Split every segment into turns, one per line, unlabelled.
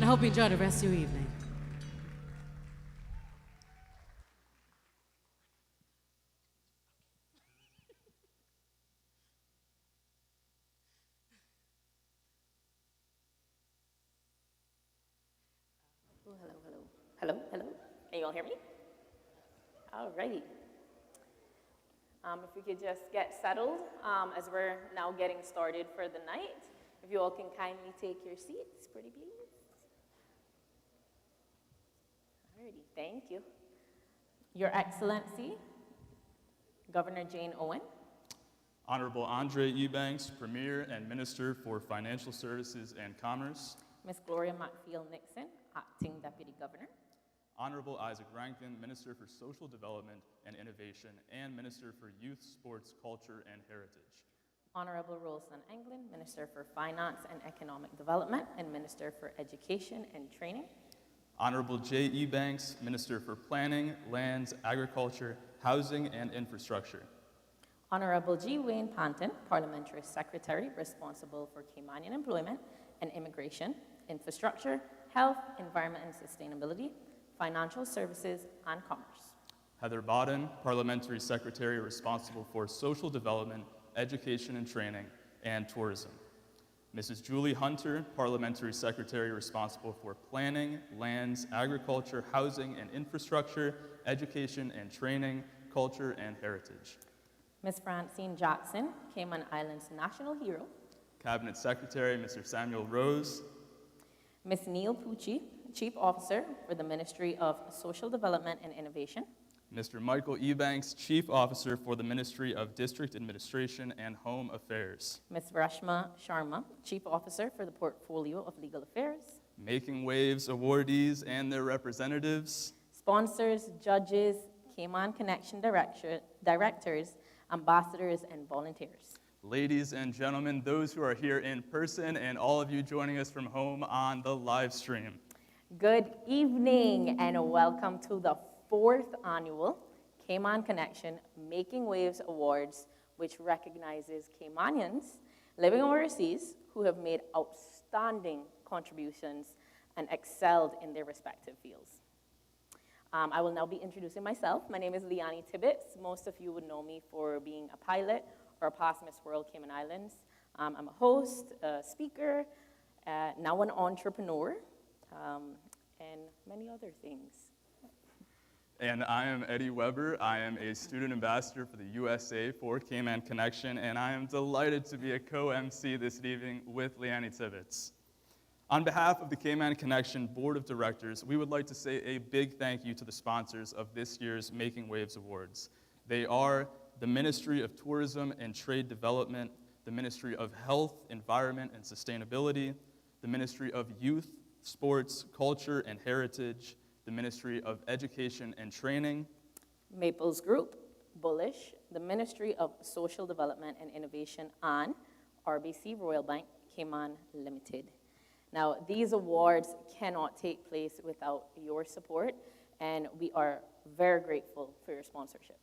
I hope you enjoy the rest of your evening.
Ooh, hello, hello. Hello, hello. Can you all hear me? All righty. If we could just get settled as we're now getting started for the night. If you all can kindly take your seats, pretty please. Alrighty, thank you. Your Excellency, Governor Jane Owen.
Honorable Andre Eubanks, Premier and Minister for Financial Services and Commerce.
Miss Gloria Matfield-Nixon, Acting Deputy Governor.
Honorable Isaac Rankin, Minister for Social Development and Innovation and Minister for Youth, Sports, Culture, and Heritage.
Honorable Rolston Englund, Minister for Finance and Economic Development and Minister for Education and Training.
Honorable J. Eubanks, Minister for Planning, Lands, Agriculture, Housing, and Infrastructure.
Honorable G. Wayne Panton, Parliamentary Secretary responsible for Caymanian employment and immigration, infrastructure, health, environment and sustainability, financial services, and commerce.
Heather Bodden, Parliamentary Secretary responsible for social development, education and training, and tourism. Mrs. Julie Hunter, Parliamentary Secretary responsible for planning, lands, agriculture, housing and infrastructure, education and training, culture and heritage.
Ms. Francine Jackson, Cayman Islands National Hero.
Cabinet Secretary, Mr. Samuel Rose.
Ms. Neil Pucci, Chief Officer for the Ministry of Social Development and Innovation.
Mr. Michael Eubanks, Chief Officer for the Ministry of District Administration and Home Affairs.
Ms. Rashma Sharma, Chief Officer for the Portfolio of Legal Affairs.
Making Waves awardees and their representatives.
Sponsors, judges, Cayman Connection directors, ambassadors, and volunteers.
Ladies and gentlemen, those who are here in person and all of you joining us from home on the live stream.
Good evening and welcome to the 4th annual Cayman Connection Making Waves Awards, which recognizes Caymanians living overseas who have made outstanding contributions and excelled in their respective fields. I will now be introducing myself. My name is Leonie Tibbetts. Most of you would know me for being a pilot or a past Miss World Cayman Islands. I'm a host, a speaker, now an entrepreneur, and many other things.
And I am Eddie Weber. I am a student ambassador for the USA for Cayman Connection, and I am delighted to be a co-MC this evening with Leonie Tibbetts. On behalf of the Cayman Connection Board of Directors, we would like to say a big thank you to the sponsors of this year's Making Waves Awards. They are the Ministry of Tourism and Trade Development, the Ministry of Health, Environment, and Sustainability, the Ministry of Youth, Sports, Culture, and Heritage, the Ministry of Education and Training,
Maples Group, Bullish, the Ministry of Social Development and Innovation, and RBC Royal Bank, Cayman Limited. Now, these awards cannot take place without your support, and we are very grateful for your sponsorship.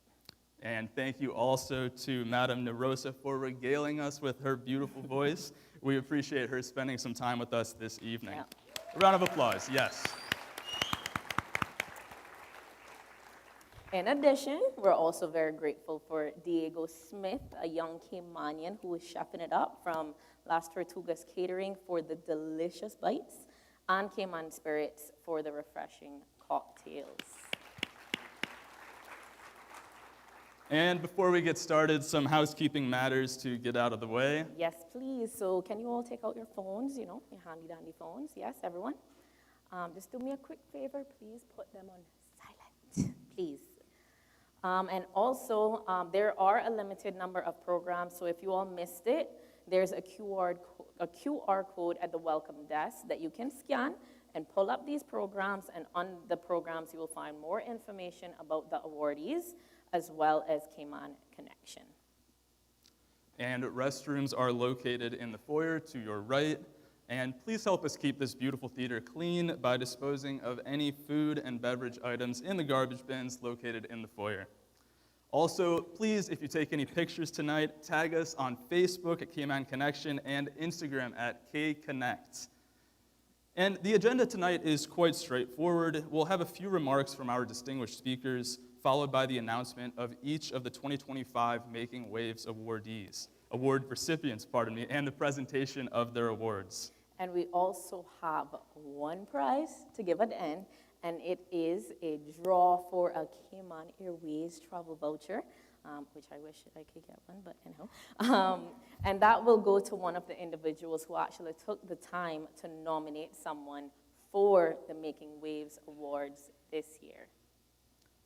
And thank you also to Madam Narosa for regaling us with her beautiful voice. We appreciate her spending some time with us this evening.
Yeah.
A round of applause, yes.
In addition, we're also very grateful for Diego Smith, a young Caymanian who is chefing it up from Las Tortugas Catering for the delicious bites, and Cayman Spirits for the refreshing cocktails.
And before we get started, some housekeeping matters to get out of the way.
Yes, please. So can you all take out your phones, your handy-dandy phones? Yes, everyone? Just do me a quick favor. Please put them on silent, please. And also, there are a limited number of programs, so if you all missed it, there's a QR code at the welcome desk that you can scan and pull up these programs, and on the programs you will find more information about the awardees as well as Cayman Connection.
And restrooms are located in the foyer to your right. And please help us keep this beautiful theater clean by disposing of any food and beverage items in the garbage bins located in the foyer. Also, please, if you take any pictures tonight, tag us on Facebook at Cayman Connection and Instagram at KConnect. And the agenda tonight is quite straightforward. We'll have a few remarks from our distinguished speakers, followed by the announcement of each of the 2025 Making Waves award recipients, and the presentation of their awards.
And we also have one prize to give at the end, and it is a draw for a Cayman Airways travel voucher, which I wish I could get one, but anyhow. And that will go to one of the individuals who actually took the time to nominate someone for the Making Waves Awards this year.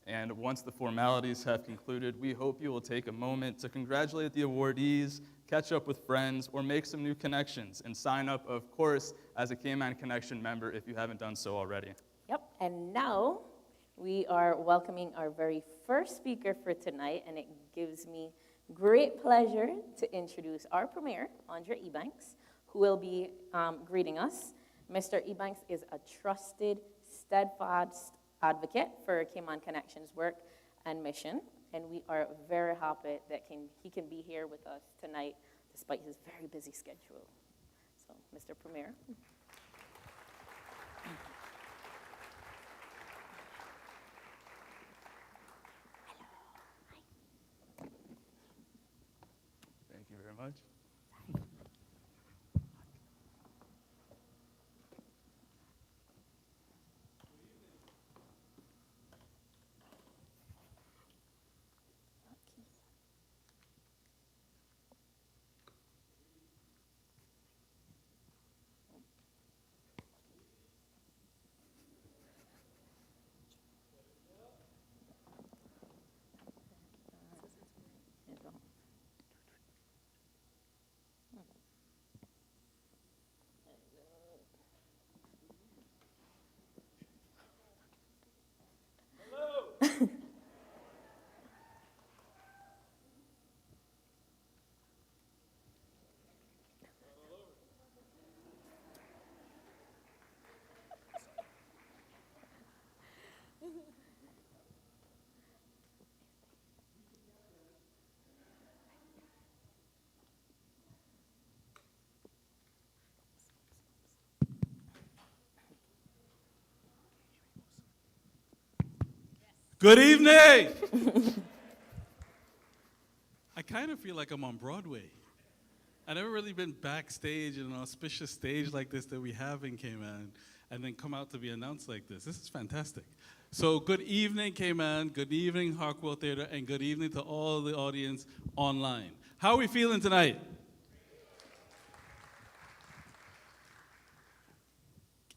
And once the formalities have concluded, we hope you will take a moment to congratulate the awardees, catch up with friends, or make some new connections, and sign up, of course, as a Cayman Connection member if you haven't done so already.
Yep, and now we are welcoming our very first speaker for tonight, and it gives me great pleasure to introduce our premier, Andre Ebanks, who will be greeting us. Mr. Ebanks is a trusted, steadfast advocate for Cayman Connection's work and mission, and we are very happy that he can be here with us tonight despite his very busy schedule. So, Mr. Premier.
Thank you very much.
Good evening! I kind of feel like I'm on Broadway. I've never really been backstage in an auspicious stage like this that we have in Cayman, and then come out to be announced like this. This is fantastic. So good evening, Cayman. Good evening, Harkwell Theater, and good evening to all the audience online. How are we feeling tonight?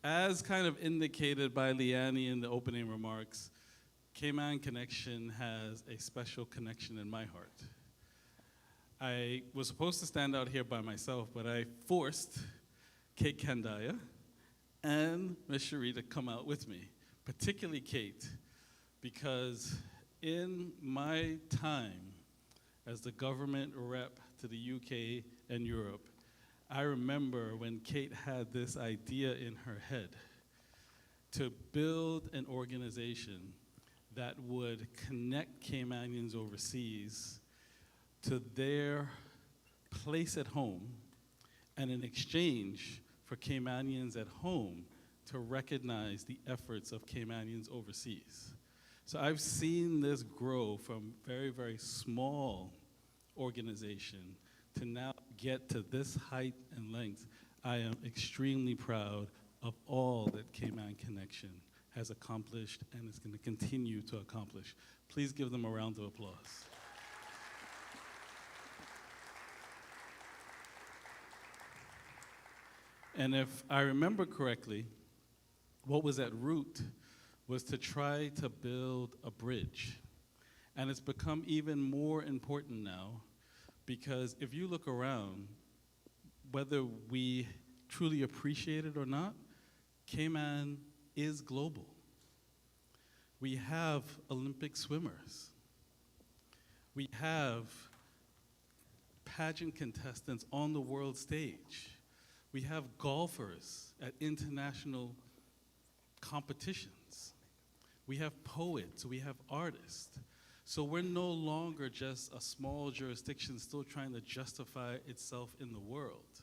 As kind of indicated by Leanne in the opening remarks, Cayman Connection has a special connection in my heart. I was supposed to stand out here by myself, but I forced Kate Kandaya and Ms. Cherie to come out with me, particularly Kate, because in my time as the government rep to the UK and Europe, I remember when Kate had this idea in her head to build an organization that would connect Caymanians overseas to their place at home, and in exchange for Caymanians at home to recognize the efforts of Caymanians overseas. So I've seen this grow from very, very small organization to now get to this height and length. I am extremely proud of all that Cayman Connection has accomplished and is going to continue to accomplish. Please give them a round of applause. And if I remember correctly, what was at root was to try to build a bridge. And it's become even more important now, because if you look around, whether we truly appreciate it or not, Cayman is global. We have Olympic swimmers. We have pageant contestants on the world stage. We have golfers at international competitions. We have poets, we have artists. So we're no longer just a small jurisdiction still trying to justify itself in the world.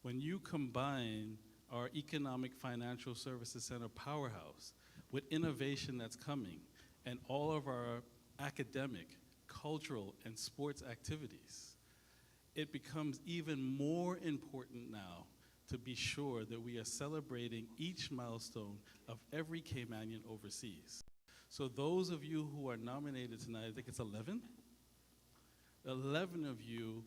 When you combine our economic financial services center powerhouse, with innovation that's coming, and all of our academic, cultural, and sports activities, it becomes even more important now to be sure that we are celebrating each milestone of every Caymanian overseas. So those of you who are nominated tonight, I think it's 11? 11 of you,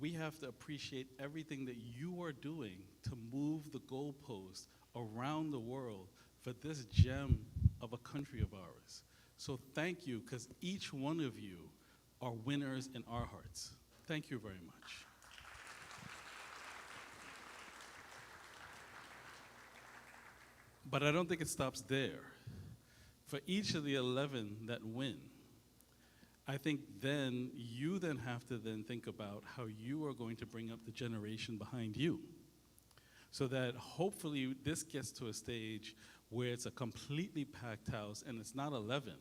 we have to appreciate everything that you are doing to move the goalposts around the world for this gem of a country of ours. So thank you, because each one of you are winners in our hearts. Thank you very much. But I don't think it stops there. For each of the 11 that win, I think then you then have to then think about how you are going to bring up the generation behind you, so that hopefully this gets to a stage where it's a completely packed house and it's not 11,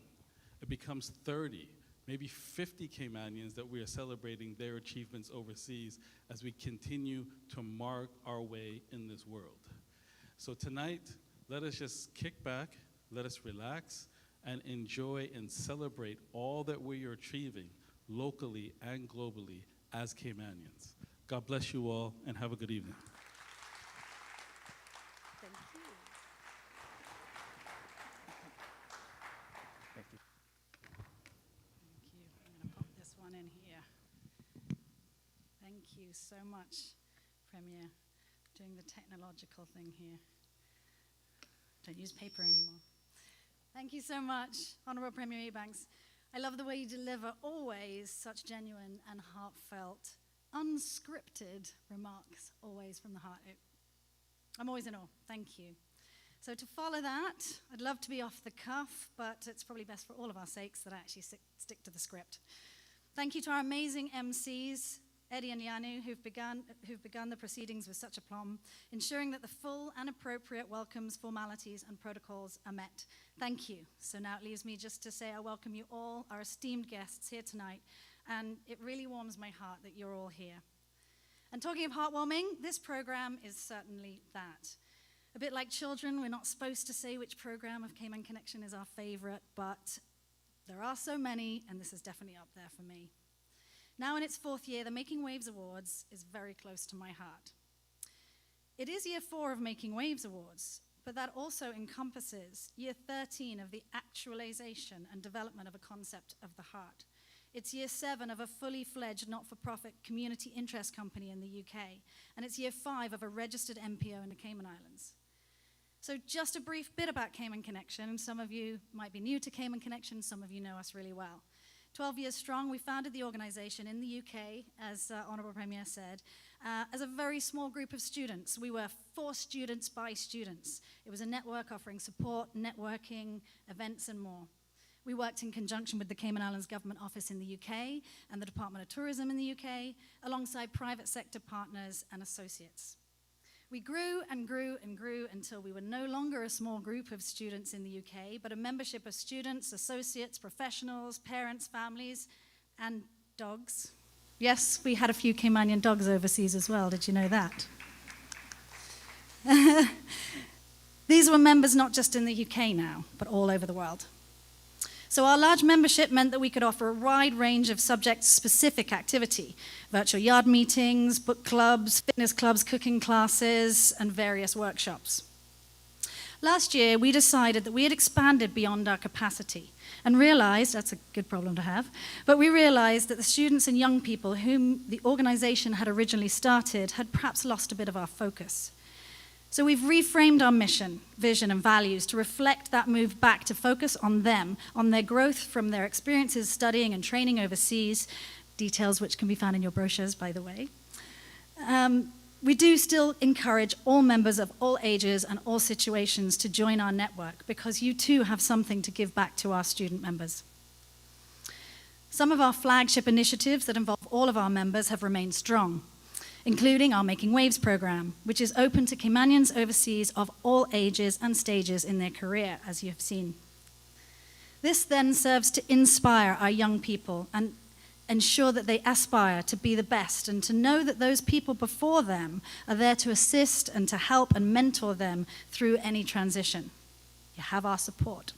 it becomes 30, maybe 50 Caymanians that we are celebrating their achievements overseas as we continue to mark our way in this world. So tonight, let us just kick back, let us relax, and enjoy and celebrate all that we are achieving locally and globally as Caymanians. God bless you all, and have a good evening.
Thank you.
Thank you.
Thank you. I'm going to pop this one in here. Thank you so much, Premier, doing the technological thing here. Don't use paper anymore. Thank you so much, Honourable Premier Ebanks. I love the way you deliver always such genuine and heartfelt, unscripted remarks, always from the heart. I'm always in awe. Thank you. So to follow that, I'd love to be off the cuff, but it's probably best for all of our sakes that I actually stick to the script. Thank you to our amazing MCs, Eddie and Yanu, who've begun the proceedings with such aplomb, ensuring that the full and appropriate welcomes, formalities, and protocols are met. Thank you. So now it leaves me just to say I welcome you all, our esteemed guests here tonight, and it really warms my heart that you're all here. And talking of heartwarming, this program is certainly that. A bit like children, we're not supposed to say which program of Cayman Connection is our favorite, but there are so many, and this is definitely up there for me. Now in its 4th year, the Making Waves Awards is very close to my heart. It is year 4 of Making Waves Awards, but that also encompasses year 13 of the actualization and development of a concept of the heart. It's year 7 of a fully fledged not-for-profit community interest company in the UK, and it's year 5 of a registered MPO in the Cayman Islands. So just a brief bit about Cayman Connection. Some of you might be new to Cayman Connection, some of you know us really well. 12 years strong, we founded the organization in the UK, as Honourable Premier said, as a very small group of students. We were for students by students. It was a network offering support, networking, events, and more. We worked in conjunction with the Cayman Islands Government Office in the UK and the Department of Tourism in the UK, alongside private sector partners and associates. We grew and grew and grew until we were no longer a small group of students in the UK, but a membership of students, associates, professionals, parents, families, and dogs. Yes, we had a few Caymanian dogs overseas as well. Did you know that? These were members not just in the UK now, but all over the world. So our large membership meant that we could offer a wide range of subject-specific activity: virtual yard meetings, book clubs, fitness clubs, cooking classes, and various workshops. Last year, we decided that we had expanded beyond our capacity and realized, that's a good problem to have, but we realized that the students and young people whom the organization had originally started had perhaps lost a bit of our focus. So we've reframed our mission, vision, and values to reflect that move back to focus on them, on their growth from their experiences studying and training overseas, details which can be found in your brochures, by the way. We do still encourage all members of all ages and all situations to join our network, because you too have something to give back to our student members. Some of our flagship initiatives that involve all of our members have remained strong, including our Making Waves program, which is open to Caymanians overseas of all ages and stages in their career, as you have seen. This then serves to inspire our young people and ensure that they aspire to be the best and to know that those people before them are there to assist and to help and mentor them through any transition. You have our support.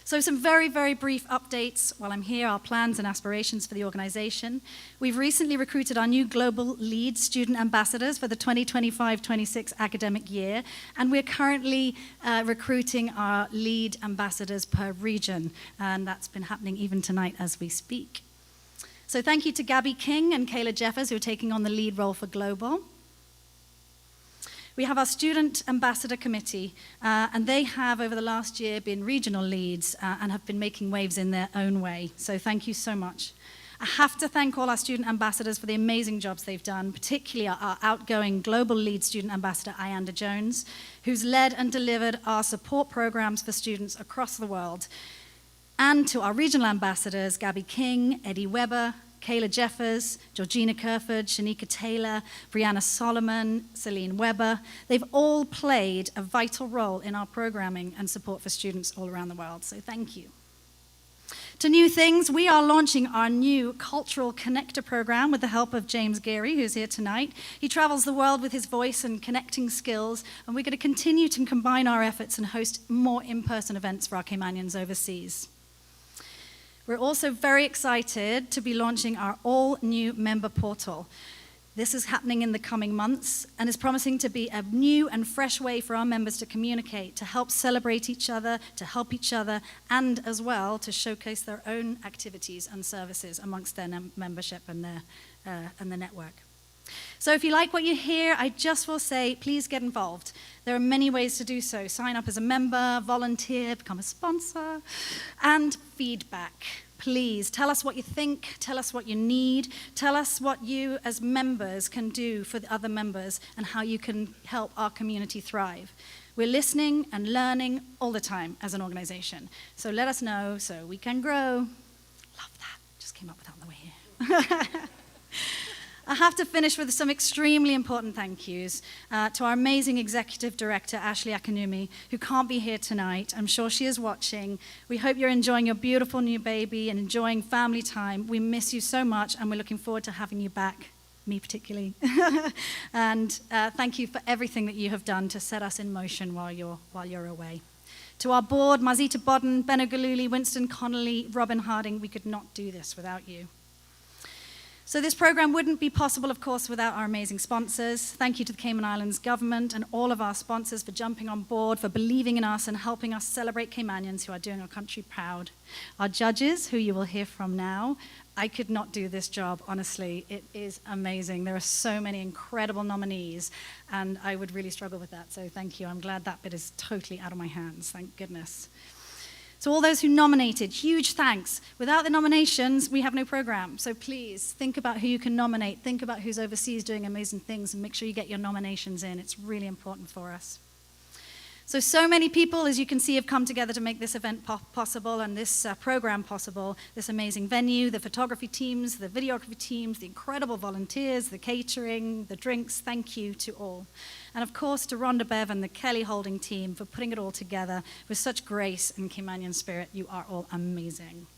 So some very, very brief updates while I'm here, our plans and aspirations for the organization. We've recently recruited our new global lead student ambassadors for the 2025-26 academic year, and we're currently recruiting our lead ambassadors per region, and that's been happening even tonight as we speak. So thank you to Gabby King and Kayla Jeffers, who are taking on the lead role for global. We have our Student Ambassador Committee, and they have, over the last year, been regional leads and have been making waves in their own way. So thank you so much. I have to thank all our student ambassadors for the amazing jobs they've done, particularly our outgoing global lead student ambassador, Ayanda Jones, who's led and delivered our support programs for students across the world. And to our regional ambassadors, Gabby King, Eddie Weber, Kayla Jeffers, Georgina Kerford, Shanika Taylor, Brianna Solomon, Celine Weber. They've all played a vital role in our programming and support for students all around the world, so thank you. To new things, we are launching our new Cultural Connector program with the help of James Geary, who's here tonight. He travels the world with his voice and connecting skills, and we're going to continue to combine our efforts and host more in-person events for our Caymanians overseas. We're also very excited to be launching our all-new member portal. This is happening in the coming months and is promising to be a new and fresh way for our members to communicate, to help celebrate each other, to help each other, and as well to showcase their own activities and services amongst their membership and the network. So if you like what you hear, I just will say, please get involved. There are many ways to do so. Sign up as a member, volunteer, become a sponsor, and feedback. Please tell us what you think, tell us what you need, tell us what you as members can do for the other members and how you can help our community thrive. We're listening and learning all the time as an organization. So let us know so we can grow. Love that. Just came up with that on the way here. I have to finish with some extremely important thank yous to our amazing executive director, Ashley Akanumi, who can't be here tonight. I'm sure she is watching. We hope you're enjoying your beautiful new baby and enjoying family time. We miss you so much, and we're looking forward to having you back, me particularly. And thank you for everything that you have done to set us in motion while you're away. To our board, Marzita Bodden, Benno Galuli, Winston Connolly, Robin Harding, we could not do this without you. So this program wouldn't be possible, of course, without our amazing sponsors. Thank you to the Cayman Islands government and all of our sponsors for jumping on board, for believing in us and helping us celebrate Caymanians who are doing our country proud. Our judges, who you will hear from now, I could not do this job, honestly. It is amazing. There are so many incredible nominees, and I would really struggle with that, so thank you. I'm glad that bit is totally out of my hands, thank goodness. To all those who nominated, huge thanks. Without the nominations, we have no program. So please, think about who you can nominate. Think about who's overseas doing amazing things and make sure you get your nominations in. It's really important for us. So many people, as you can see, have come together to make this event possible and this program possible, this amazing venue, the photography teams, the videography teams, the incredible volunteers, the catering, the drinks. Thank you to all. And of course, to Rhonda Bev and the Kelly Holding team for putting it all together with such grace and Caymanian spirit. You are all amazing.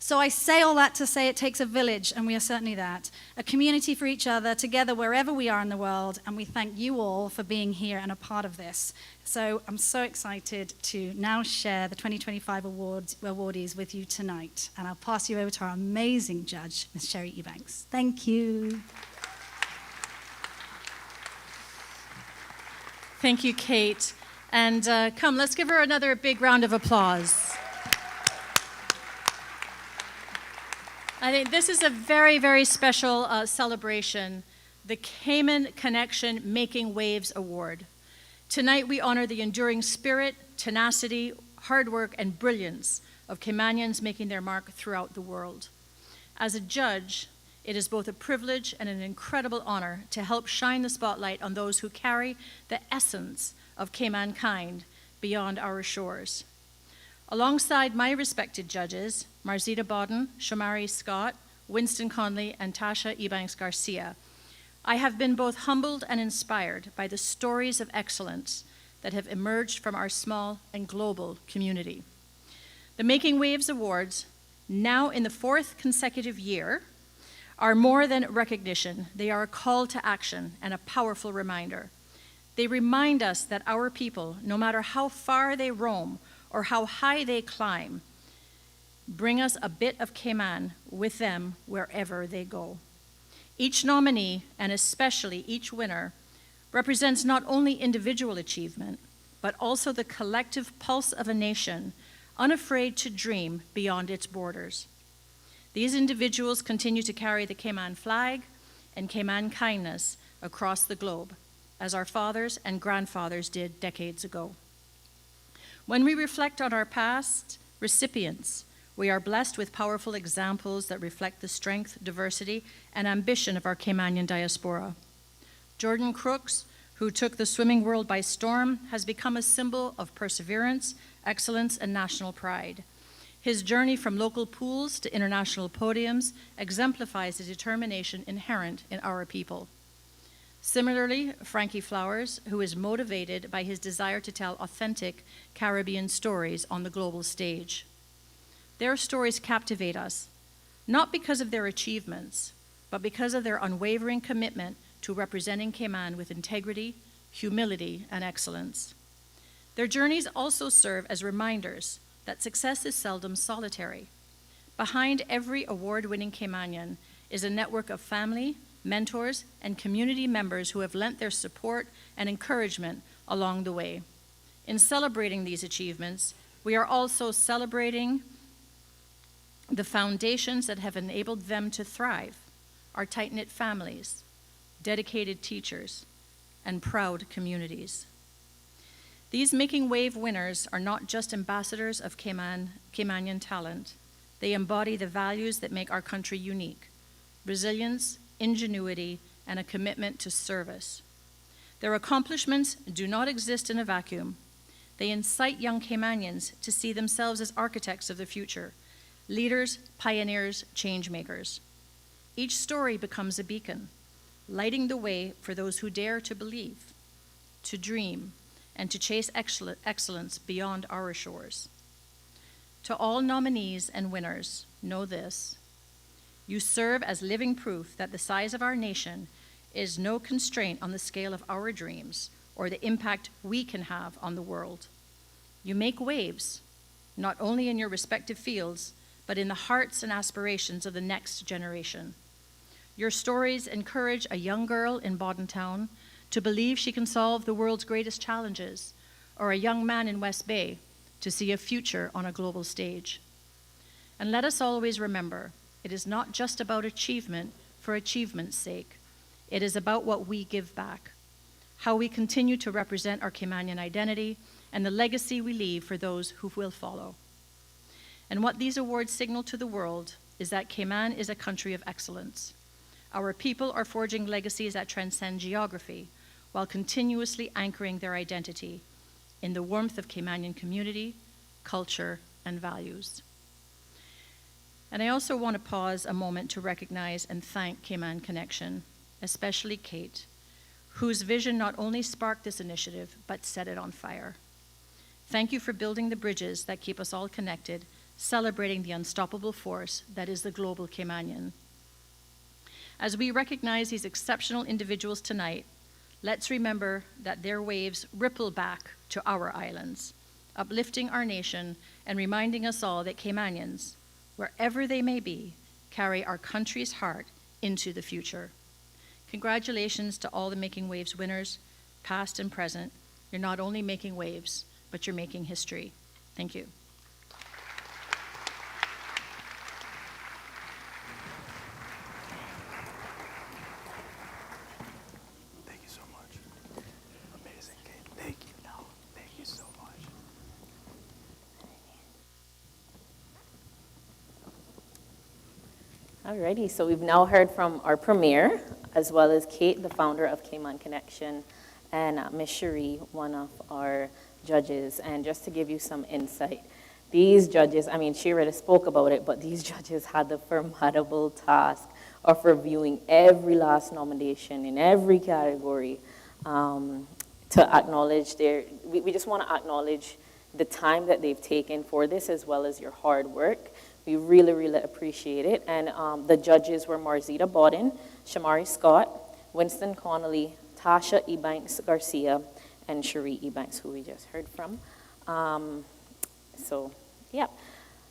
So I say all that to say it takes a village, and we are certainly that. A community for each other, together wherever we are in the world, and we thank you all for being here and a part of this. So I'm so excited to now share the 2025 awardees with you tonight. And I'll pass you over to our amazing judge, Ms. Sherry Ebanks. Thank you.
Thank you, Kate. And come, let's give her another big round of applause. I think this is a very, very special celebration, the Cayman Connection Making Waves Award. Tonight we honor the enduring spirit, tenacity, hard work, and brilliance of Caymanians making their mark throughout the world. As a judge, it is both a privilege and an incredible honor to help shine the spotlight on those who carry the essence of Caymankind beyond our shores. Alongside my respected judges, Marzita Bodden, Shamari Scott, Winston Conley, and Tasha Ebanks Garcia, I have been both humbled and inspired by the stories of excellence that have emerged from our small and global community. The Making Waves Awards now in the 4th consecutive year, are more than recognition. They are a call to action and a powerful reminder. They remind us that our people, no matter how far they roam or how high they climb, bring us a bit of Cayman with them wherever they go. Each nominee, and especially each winner, represents not only individual achievement, but also the collective pulse of a nation unafraid to dream beyond its borders. These individuals continue to carry the Cayman flag and Cayman kindness across the globe, as our fathers and grandfathers did decades ago. When we reflect on our past recipients, we are blessed with powerful examples that reflect the strength, diversity, and ambition of our Caymanian diaspora. Jordan Crooks, who took the swimming world by storm, has become a symbol of perseverance, excellence, and national pride. His journey from local pools to international podiums exemplifies the determination inherent in our people. Similarly, Frankie Flowers, who is motivated by his desire to tell authentic Caribbean stories on the global stage. Their stories captivate us, not because of their achievements, but because of their unwavering commitment to representing Cayman with integrity, humility, and excellence. Their journeys also serve as reminders that success is seldom solitary. Behind every award-winning Caymanian is a network of family, mentors, and community members who have lent their support and encouragement along the way. In celebrating these achievements, we are also celebrating the foundations that have enabled them to thrive, our tight-knit families, dedicated teachers, and proud communities. These Making Wave winners are not just ambassadors of Caymanian talent. They embody the values that make our country unique: resilience, ingenuity, and a commitment to service. Their accomplishments do not exist in a vacuum. They incite young Caymanians to see themselves as architects of the future, leaders, pioneers, change makers. Each story becomes a beacon, lighting the way for those who dare to believe, to dream, and to chase excellence beyond our shores. To all nominees and winners, know this: you serve as living proof that the size of our nation is no constraint on the scale of our dreams or the impact we can have on the world. You make waves, not only in your respective fields, but in the hearts and aspirations of the next generation. Your stories encourage a young girl in Bordentown to believe she can solve the world's greatest challenges, or a young man in West Bay to see a future on a global stage. And let us always remember, it is not just about achievement for achievement's sake. It is about what we give back, how we continue to represent our Caymanian identity, and the legacy we leave for those who will follow. And what these awards signal to the world is that Cayman is a country of excellence. Our people are forging legacies that transcend geography, while continuously anchoring their identity in the warmth of Caymanian community, culture, and values. And I also want to pause a moment to recognize and thank Cayman Connection, especially Kate, whose vision not only sparked this initiative, but set it on fire. Thank you for building the bridges that keep us all connected, celebrating the unstoppable force that is the global Caymanian. As we recognize these exceptional individuals tonight, let's remember that their waves ripple back to our islands, uplifting our nation and reminding us all that Caymanians, wherever they may be, carry our country's heart into the future. Congratulations to all the Making Waves winners, past and present. You're not only making waves, but you're making history. Thank you.
Thank you so much. Amazing, Kate. Thank you. No, thank you so much.
Alrighty, so we've now heard from our premier, as well as Kate, the founder of Cayman Connection, and Ms. Cherie, one of our judges. And just to give you some insight, these judges, I mean, she already spoke about it, but these judges had the formidable task of reviewing every last nomination in every category to acknowledge we just want to acknowledge the time that they've taken for this, as well as your hard work. We really, really appreciate it. And the judges were Marzita Bawden, Shamari Scott, Winston Connolly, Tasha Ebanks Garcia, and Cherie Ebanks, who we just heard from. So, yeah.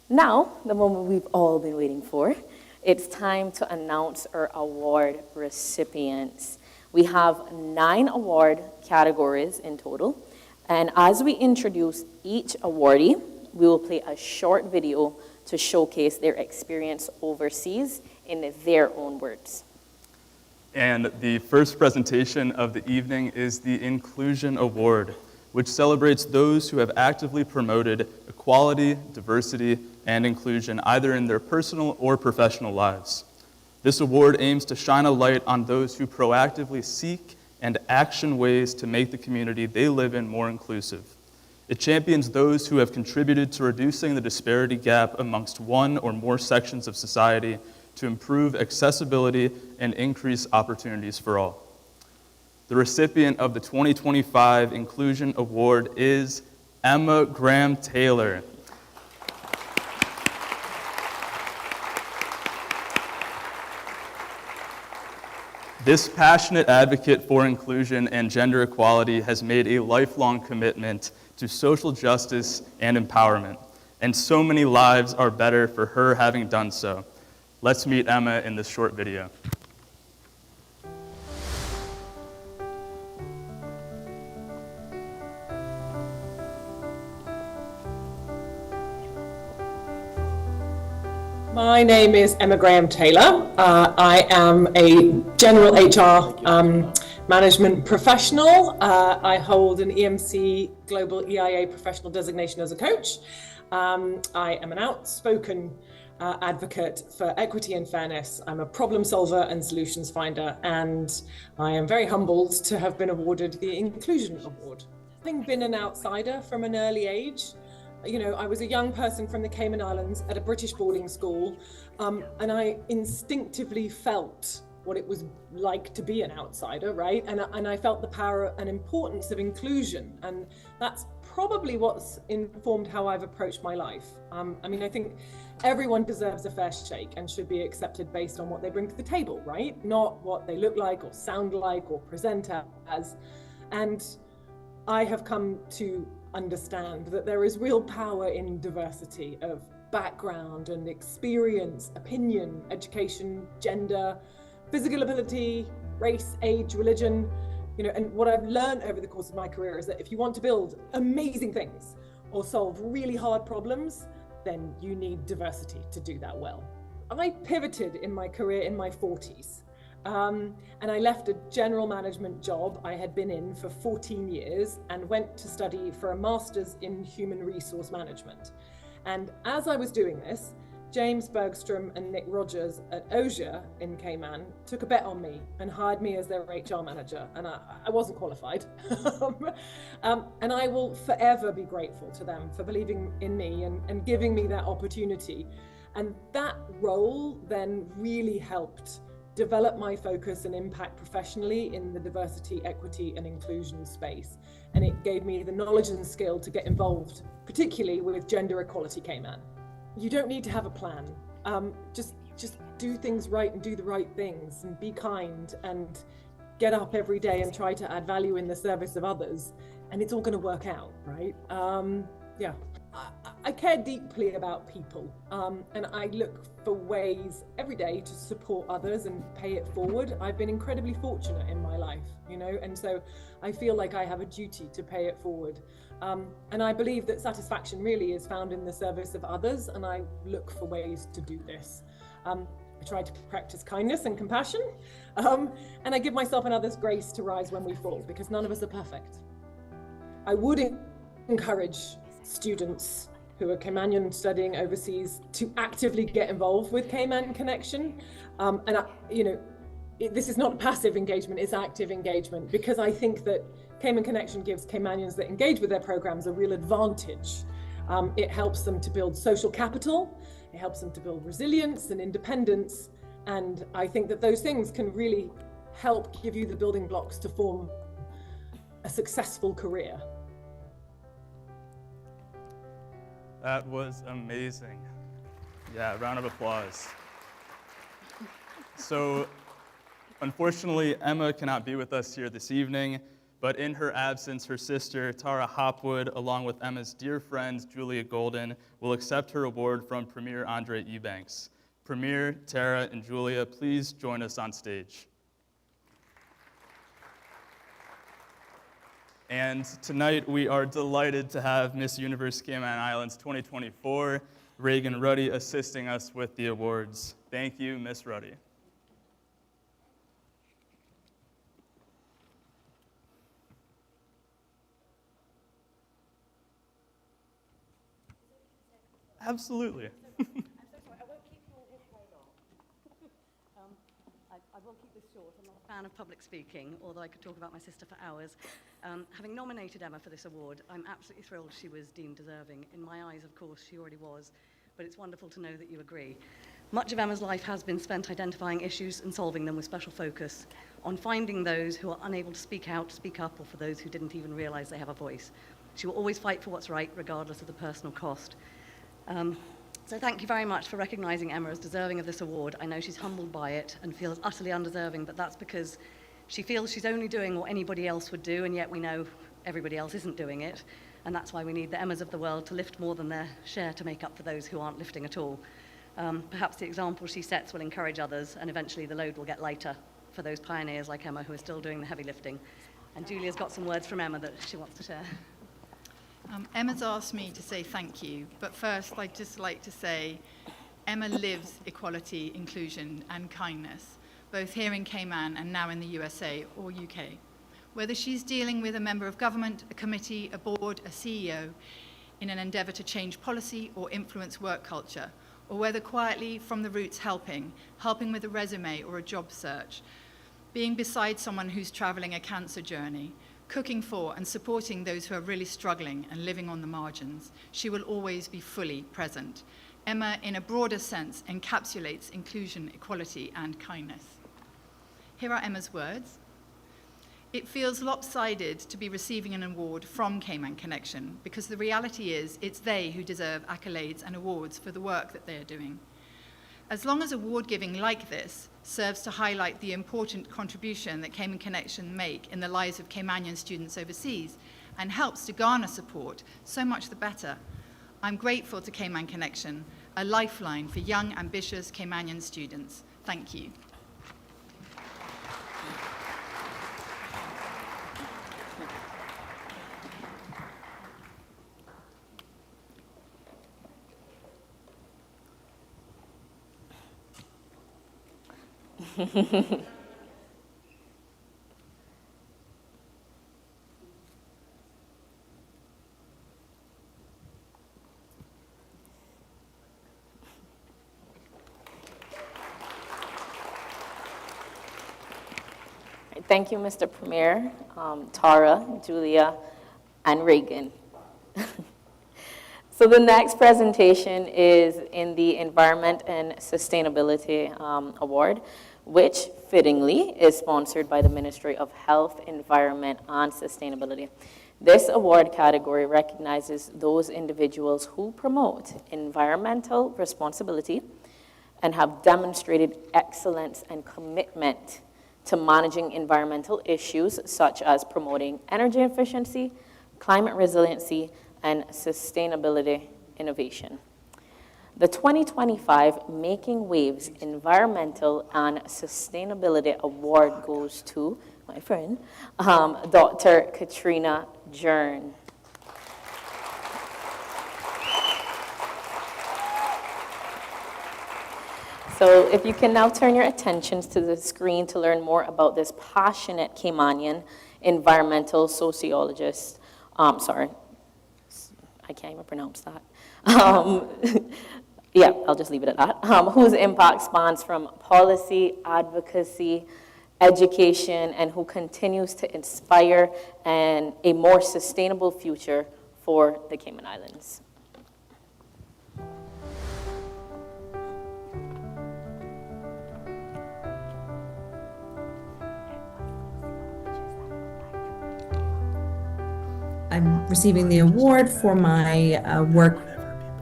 Now, the moment we've all been waiting for, it's time to announce our award recipients. We have 9 award categories in total. And as we introduce each awardee, we will play a short video to showcase their experience overseas in their own words.
And the first presentation of the evening is the Inclusion Award, which celebrates those who have actively promoted equality, diversity, and inclusion either in their personal or professional lives. This award aims to shine a light on those who proactively seek and action ways to make the community they live in more inclusive. It champions those who have contributed to reducing the disparity gap amongst one or more sections of society to improve accessibility and increase opportunities for all. The recipient of the 2025 Inclusion Award is Emma Graham Taylor. This passionate advocate for inclusion and gender equality has made a lifelong commitment to social justice and empowerment, and so many lives are better for her having done so. Let's meet Emma in this short video.
My name is Emma Graham Taylor. I am a general HR management professional. I hold an EMC Global EIA professional designation as a coach. I am an outspoken advocate for equity and fairness. I'm a problem solver and solutions finder, and I am very humbled to have been awarded the Inclusion Award. Having been an outsider from an early age, I was a young person from the Cayman Islands at a British boarding school, and I instinctively felt what it was like to be an outsider, right? And I felt the power and importance of inclusion, and that's probably what's informed how I've approached my life. I think everyone deserves a fair shake and should be accepted based on what they bring to the table, right? Not what they look like or sound like or present as. And I have come to understand that there is real power in diversity of background and experience, opinion, education, gender, physical ability, race, age, religion, and what I've learned over the course of my career is that if you want to build amazing things or solve really hard problems, then you need diversity to do that well. I pivoted in my career in my 40s. And I left a general management job I had been in for 14 years and went to study for a master's in human resource management. And as I was doing this, James Bergstrom and Nick Rogers at Osia in Cayman took a bet on me and hired me as their HR manager, and I wasn't qualified. And I will forever be grateful to them for believing in me and giving me that opportunity. And that role then really helped develop my focus and impact professionally in the diversity, equity, and inclusion space. And it gave me the knowledge and skill to get involved, particularly with Gender Equality Cayman. You don't need to have a plan. Just do things right and do the right things and be kind and get up every day and try to add value in the service of others. And it's all going to work out, right? I care deeply about people, and I look for ways every day to support others and pay it forward. I've been incredibly fortunate in my life, and so I feel like I have a duty to pay it forward. And I believe that satisfaction really is found in the service of others, and I look for ways to do this. I try to practice kindness and compassion, and I give myself and others grace to rise when we fall, because none of us are perfect. I would encourage students who are Caymanian studying overseas to actively get involved with Cayman Connection. This is not passive engagement, it's active engagement, because I think that Cayman Connection gives Caymanians that engage with their programs a real advantage. It helps them to build social capital, it helps them to build resilience and independence, and I think that those things can really help give you the building blocks to form a successful career.
That was amazing. Yeah, round of applause. So, unfortunately, Emma cannot be with us here this evening, but in her absence, her sister, Tara Hopwood, along with Emma's dear friend, Julia Golden, will accept her award from Premier Andre Ebanks. Premier, Tara, and Julia, please join us on stage. And tonight, we are delighted to have Miss Universe Cayman Islands 2024, Reagan Ruddy, assisting us with the awards. Thank you, Miss Ruddy. Absolutely.
I will keep this short. I'm not a fan of public speaking, although I could talk about my sister for hours. Having nominated Emma for this award, I'm absolutely thrilled she was deemed deserving. In my eyes, of course, she already was, but it's wonderful to know that you agree. Much of Emma's life has been spent identifying issues and solving them with special focus on finding those who are unable to speak out, speak up, or for those who didn't even realize they have a voice. She will always fight for what's right, regardless of the personal cost. So thank you very much for recognizing Emma as deserving of this award. I know she's humbled by it and feels utterly undeserving, but that's because she feels she's only doing what anybody else would do, and yet we know everybody else isn't doing it. And that's why we need the Emmas of the world to lift more than their share to make up for those who aren't lifting at all. Perhaps the example she sets will encourage others, and eventually the load will get lighter for those pioneers like Emma who are still doing the heavy lifting. And Julia's got some words from Emma that she wants to share.
Emma's asked me to say thank you, but first I'd just like to say Emma lives equality, inclusion, and kindness, both here in Cayman and now in the USA or UK. Whether she's dealing with a member of government, a committee, a board, a CEO, in an endeavor to change policy or influence work culture, or whether quietly from the roots helping with a resume or a job search, being beside someone who's traveling a cancer journey, cooking for and supporting those who are really struggling and living on the margins, she will always be fully present. Emma, in a broader sense, encapsulates inclusion, equality, and kindness. Here are Emma's words. It feels lopsided to be receiving an award from Cayman Connection because the reality is it's they who deserve accolades and awards for the work that they are doing. As long as award giving like this serves to highlight the important contribution that Cayman Connection make in the lives of Caymanian students overseas and helps to garner support, so much the better. I'm grateful to Cayman Connection, a lifeline for young, ambitious Caymanian students. Thank you.
Thank you, Mr. Premier, Tara, Julia, and Reagan. So the next presentation is in the Environment and Sustainability Award, which fittingly is sponsored by the Ministry of Health, Environment, and Sustainability. This award category recognizes those individuals who promote environmental responsibility and have demonstrated excellence and commitment to managing environmental issues such as promoting energy efficiency, climate resiliency, and sustainability innovation. The 2025 Making Waves Environmental and Sustainability Award goes to my friend, Dr. Katrina Jern. So if you can now turn your attentions to the screen to learn more about this passionate Caymanian environmental sociologist, sorry, I can't even pronounce that. Yeah, I'll just leave it at that. Whose impact spans from policy, advocacy, education, and who continues to inspire a more sustainable future for the Cayman Islands.
I'm receiving the award for my work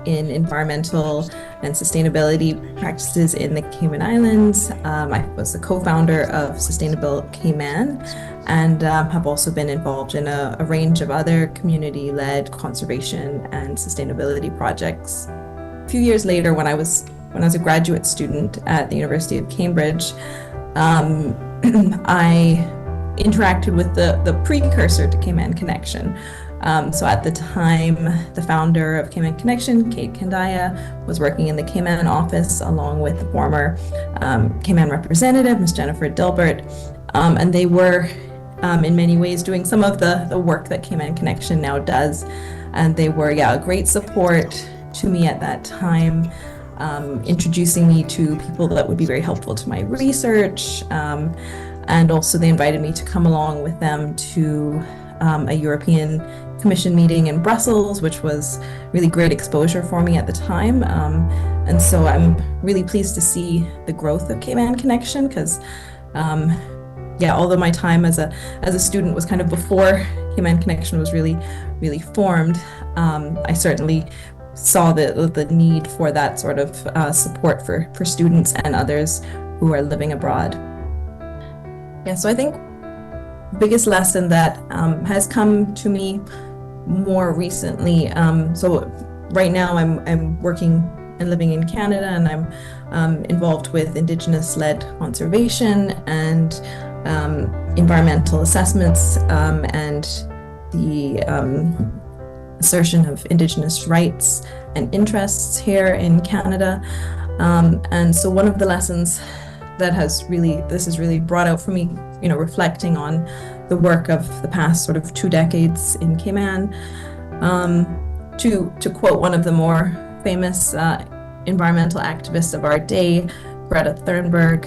in environmental and sustainability practices in the Cayman Islands. I was the co-founder of Sustainable Cayman, and have also been involved in a range of other community-led conservation and sustainability projects. A few years later, when I was a graduate student at the University of Cambridge, I interacted with the precursor to Cayman Connection. So at the time, the founder of Cayman Connection, Kate Kandaya, was working in the Cayman office along with the former Cayman representative, Ms. Jennifer Dilbert, and they were in many ways doing some of the work that Cayman Connection now does. And they were, a great support to me at that time, introducing me to people that would be very helpful to my research. And also they invited me to come along with them to a European Commission meeting in Brussels, which was really great exposure for me at the time. And so I'm really pleased to see the growth of Cayman Connection, because although my time as a student was kind of before Cayman Connection was really formed, I certainly saw the need for that sort of support for students and others who are living abroad. So I think the biggest lesson that has come to me more recently, so right now I'm working and living in Canada, and I'm involved with Indigenous-led conservation and environmental assessments and the assertion of Indigenous rights and interests here in Canada. And so one of the lessons that has really brought out for me, reflecting on the work of the past sort of 2 decades in Cayman, to quote one of the more famous environmental activists of our day, Greta Thunberg,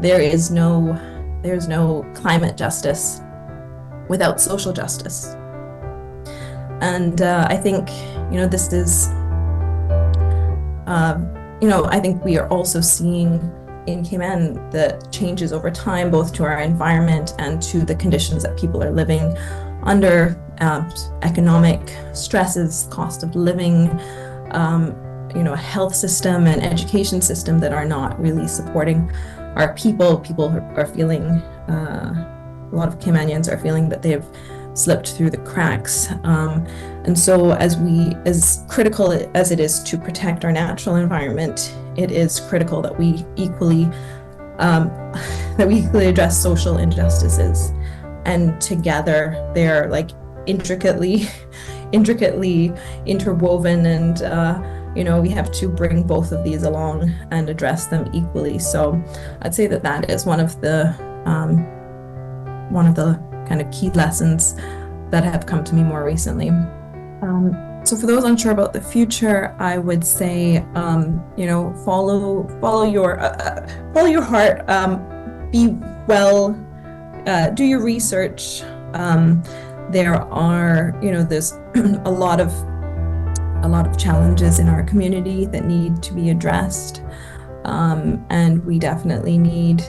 there's no climate justice without social justice. And I think, this is, I think we are also seeing in Cayman the changes over time, both to our environment and to the conditions that people are living under, economic stresses, cost of living, a health system and education system that are not really supporting our people. People are feeling, a lot of Caymanians are feeling that they've slipped through the cracks. And so as critical as it is to protect our natural environment, it is critical that we equally address social injustices. And together they're like intricately interwoven, and we have to bring both of these along and address them equally. So I'd say that is one of the kind of key lessons that have come to me more recently. So for those unsure about the future, I would say, follow your heart, be well, do your research. There are, there's a lot of challenges in our community that need to be addressed, and we definitely need,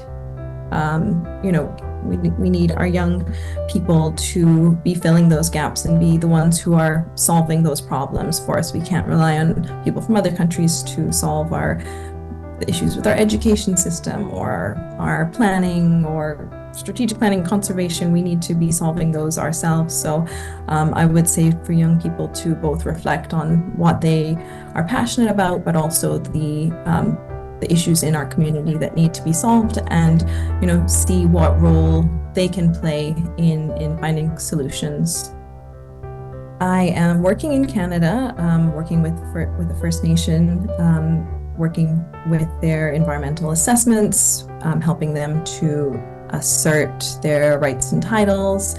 we need our young people to be filling those gaps and be the ones who are solving those problems for us. We can't rely on people from other countries to solve the issues with our education system or our planning or strategic planning, conservation. We need to be solving those ourselves. So I would say for young people to both reflect on what they are passionate about, but also the issues in our community that need to be solved, and see what role they can play in finding solutions. I am working in Canada, working with the First Nation, working with their environmental assessments, helping them to assert their rights and titles.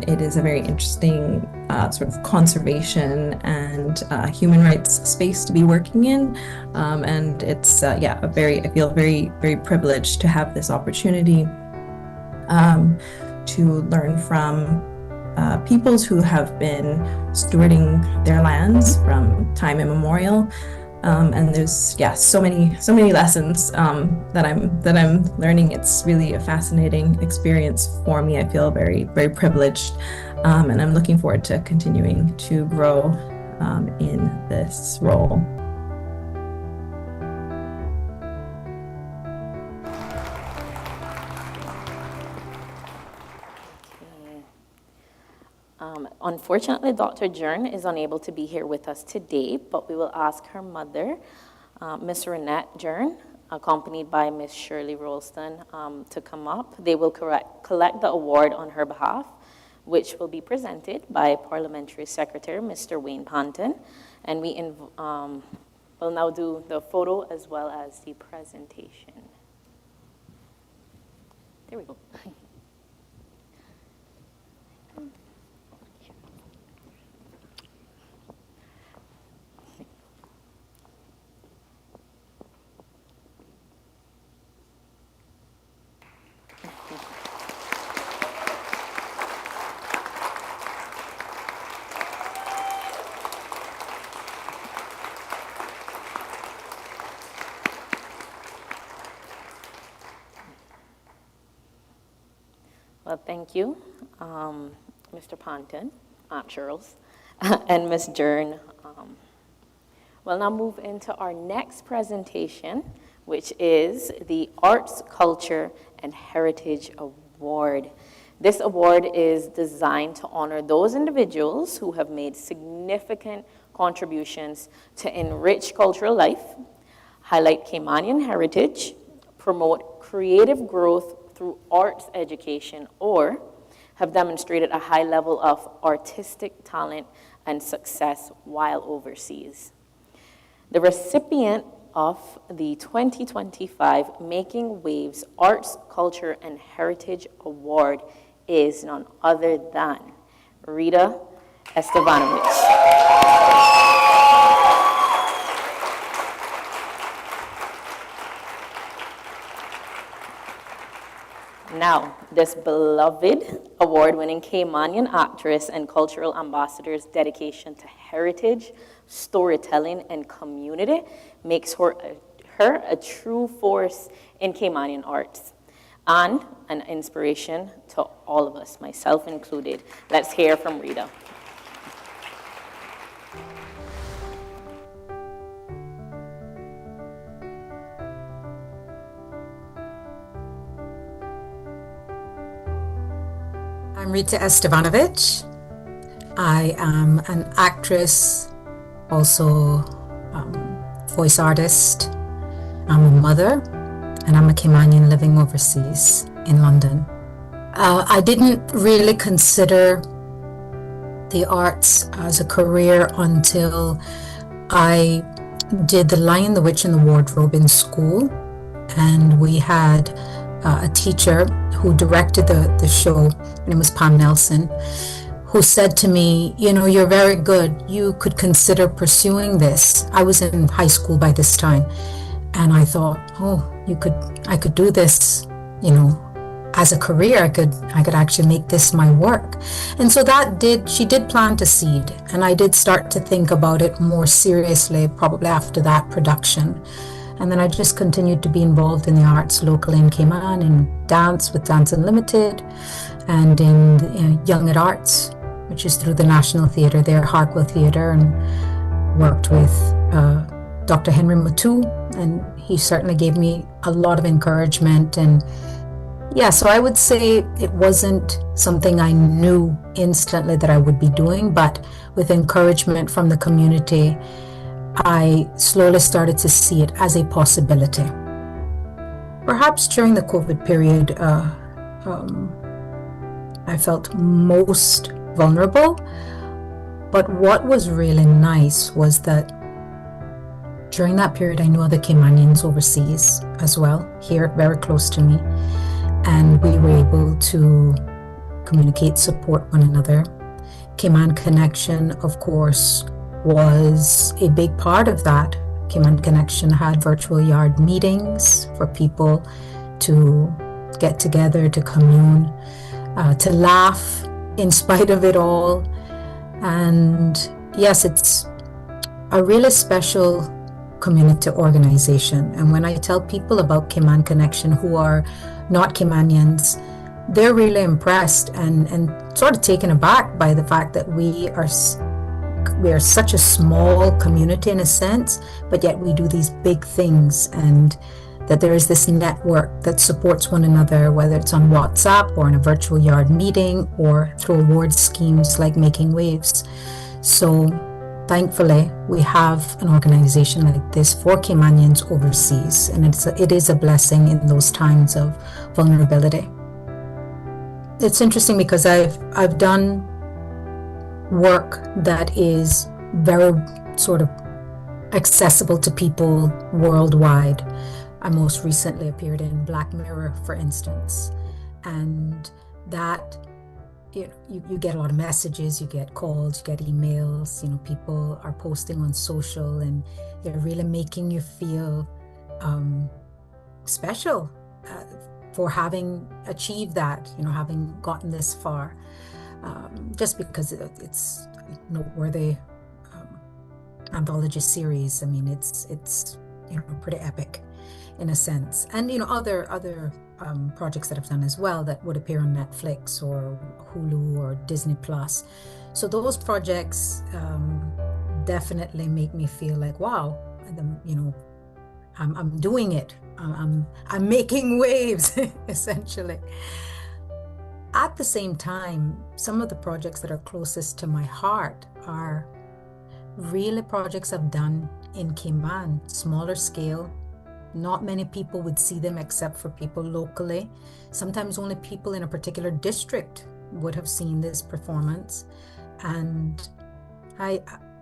It is a very interesting sort of conservation and human rights space to be working in, and it's I feel very, very privileged to have this opportunity to learn from peoples who have been stewarding their lands from time immemorial. And there's so many lessons that I'm learning. It's really a fascinating experience for me. I feel very, very privileged, and I'm looking forward to continuing to grow in this role.
Unfortunately, Dr. Jern is unable to be here with us today, but we will ask her mother, Miss Renette Jern, accompanied by Miss Shirley Rolston, to come up. They will collect the award on her behalf, which will be presented by Parliamentary Secretary Mr. Wayne Ponton. And we will now do the photo as well as the presentation. There we go. Well, thank you, Mr. Ponton, Aunt Charles, and Ms. Jern. We'll now move into our next presentation, which is the Arts, Culture, and Heritage Award. This award is designed to honor those individuals who have made significant contributions to enrich cultural life, highlight Caymanian heritage, promote creative growth through arts education, or have demonstrated a high level of artistic talent and success while overseas. The recipient of the 2025 Making Waves Arts, Culture, and Heritage Award is none other than Rita Estevanovich. Now, this beloved award-winning Caymanian actress and cultural ambassador's dedication to heritage, storytelling, and community makes her a true force in Caymanian arts and an inspiration to all of us, myself included. Let's hear from Rita.
I'm Rita Estevanovich. I am an actress, also voice artist. I'm a mother, and I'm a Caymanian living overseas in London. I didn't really consider the arts as a career until I did The Lion, the Witch, and the Wardrobe in school, and we had a teacher who directed the show. Her name was Pam Nelson, who said to me, you know, you're very good. You could consider pursuing this. I was in high school by this time, and I thought, oh, I could do this, you know, as a career. I could actually make this my work. And so she did plant a seed, and I did start to think about it more seriously probably after that production. And then I just continued to be involved in the arts locally in Cayman, in dance with Dance Unlimited, and in Young at Arts, which is through the National Theatre there, Hartwell Theatre, and worked with Dr. Henry Matu, and he certainly gave me a lot of encouragement. And yeah, so I would say it wasn't something I knew instantly that I would be doing, but with encouragement from the community, I slowly started to see it as a possibility. Perhaps during the COVID period, I felt most vulnerable, but what was really nice was that during that period, I knew other Caymanians overseas as well, here very close to me, and we were able to communicate, support one another. Cayman Connection, of course, was a big part of that. Cayman Connection had virtual yard meetings for people to get together, to commune, to laugh in spite of it all. And yes, it's a really special community organization. And when I tell people about Cayman Connection who are not Caymanians, they're really impressed and sort of taken aback by the fact that we are we are such a small community in a sense, but yet we do these big things, and that there is this network that supports one another, whether it's on WhatsApp or in a virtual yard meeting or through award schemes like Making Waves. So thankfully, we have an organization like this for Caymanians overseas, and it is a blessing in those times of vulnerability. It's interesting because I've done work that is very sort of accessible to people worldwide. I most recently appeared in Black Mirror, for instance, and that you get a lot of messages, you get calls, you get emails, people are posting on social, and they're really making you feel special for having achieved that, having gotten this far, just because it's noteworthy anthology series. I mean, it's pretty epic in a sense, and other projects that I've done as well that would appear on Netflix or Hulu or Disney Plus. So those projects definitely make me feel like, wow, I'm doing it. I'm making waves, essentially. At the same time, some of the projects that are closest to my heart are really projects I've done in Cayman, smaller scale. Not many people would see them except for people locally. Sometimes only people in a particular district would have seen this performance. And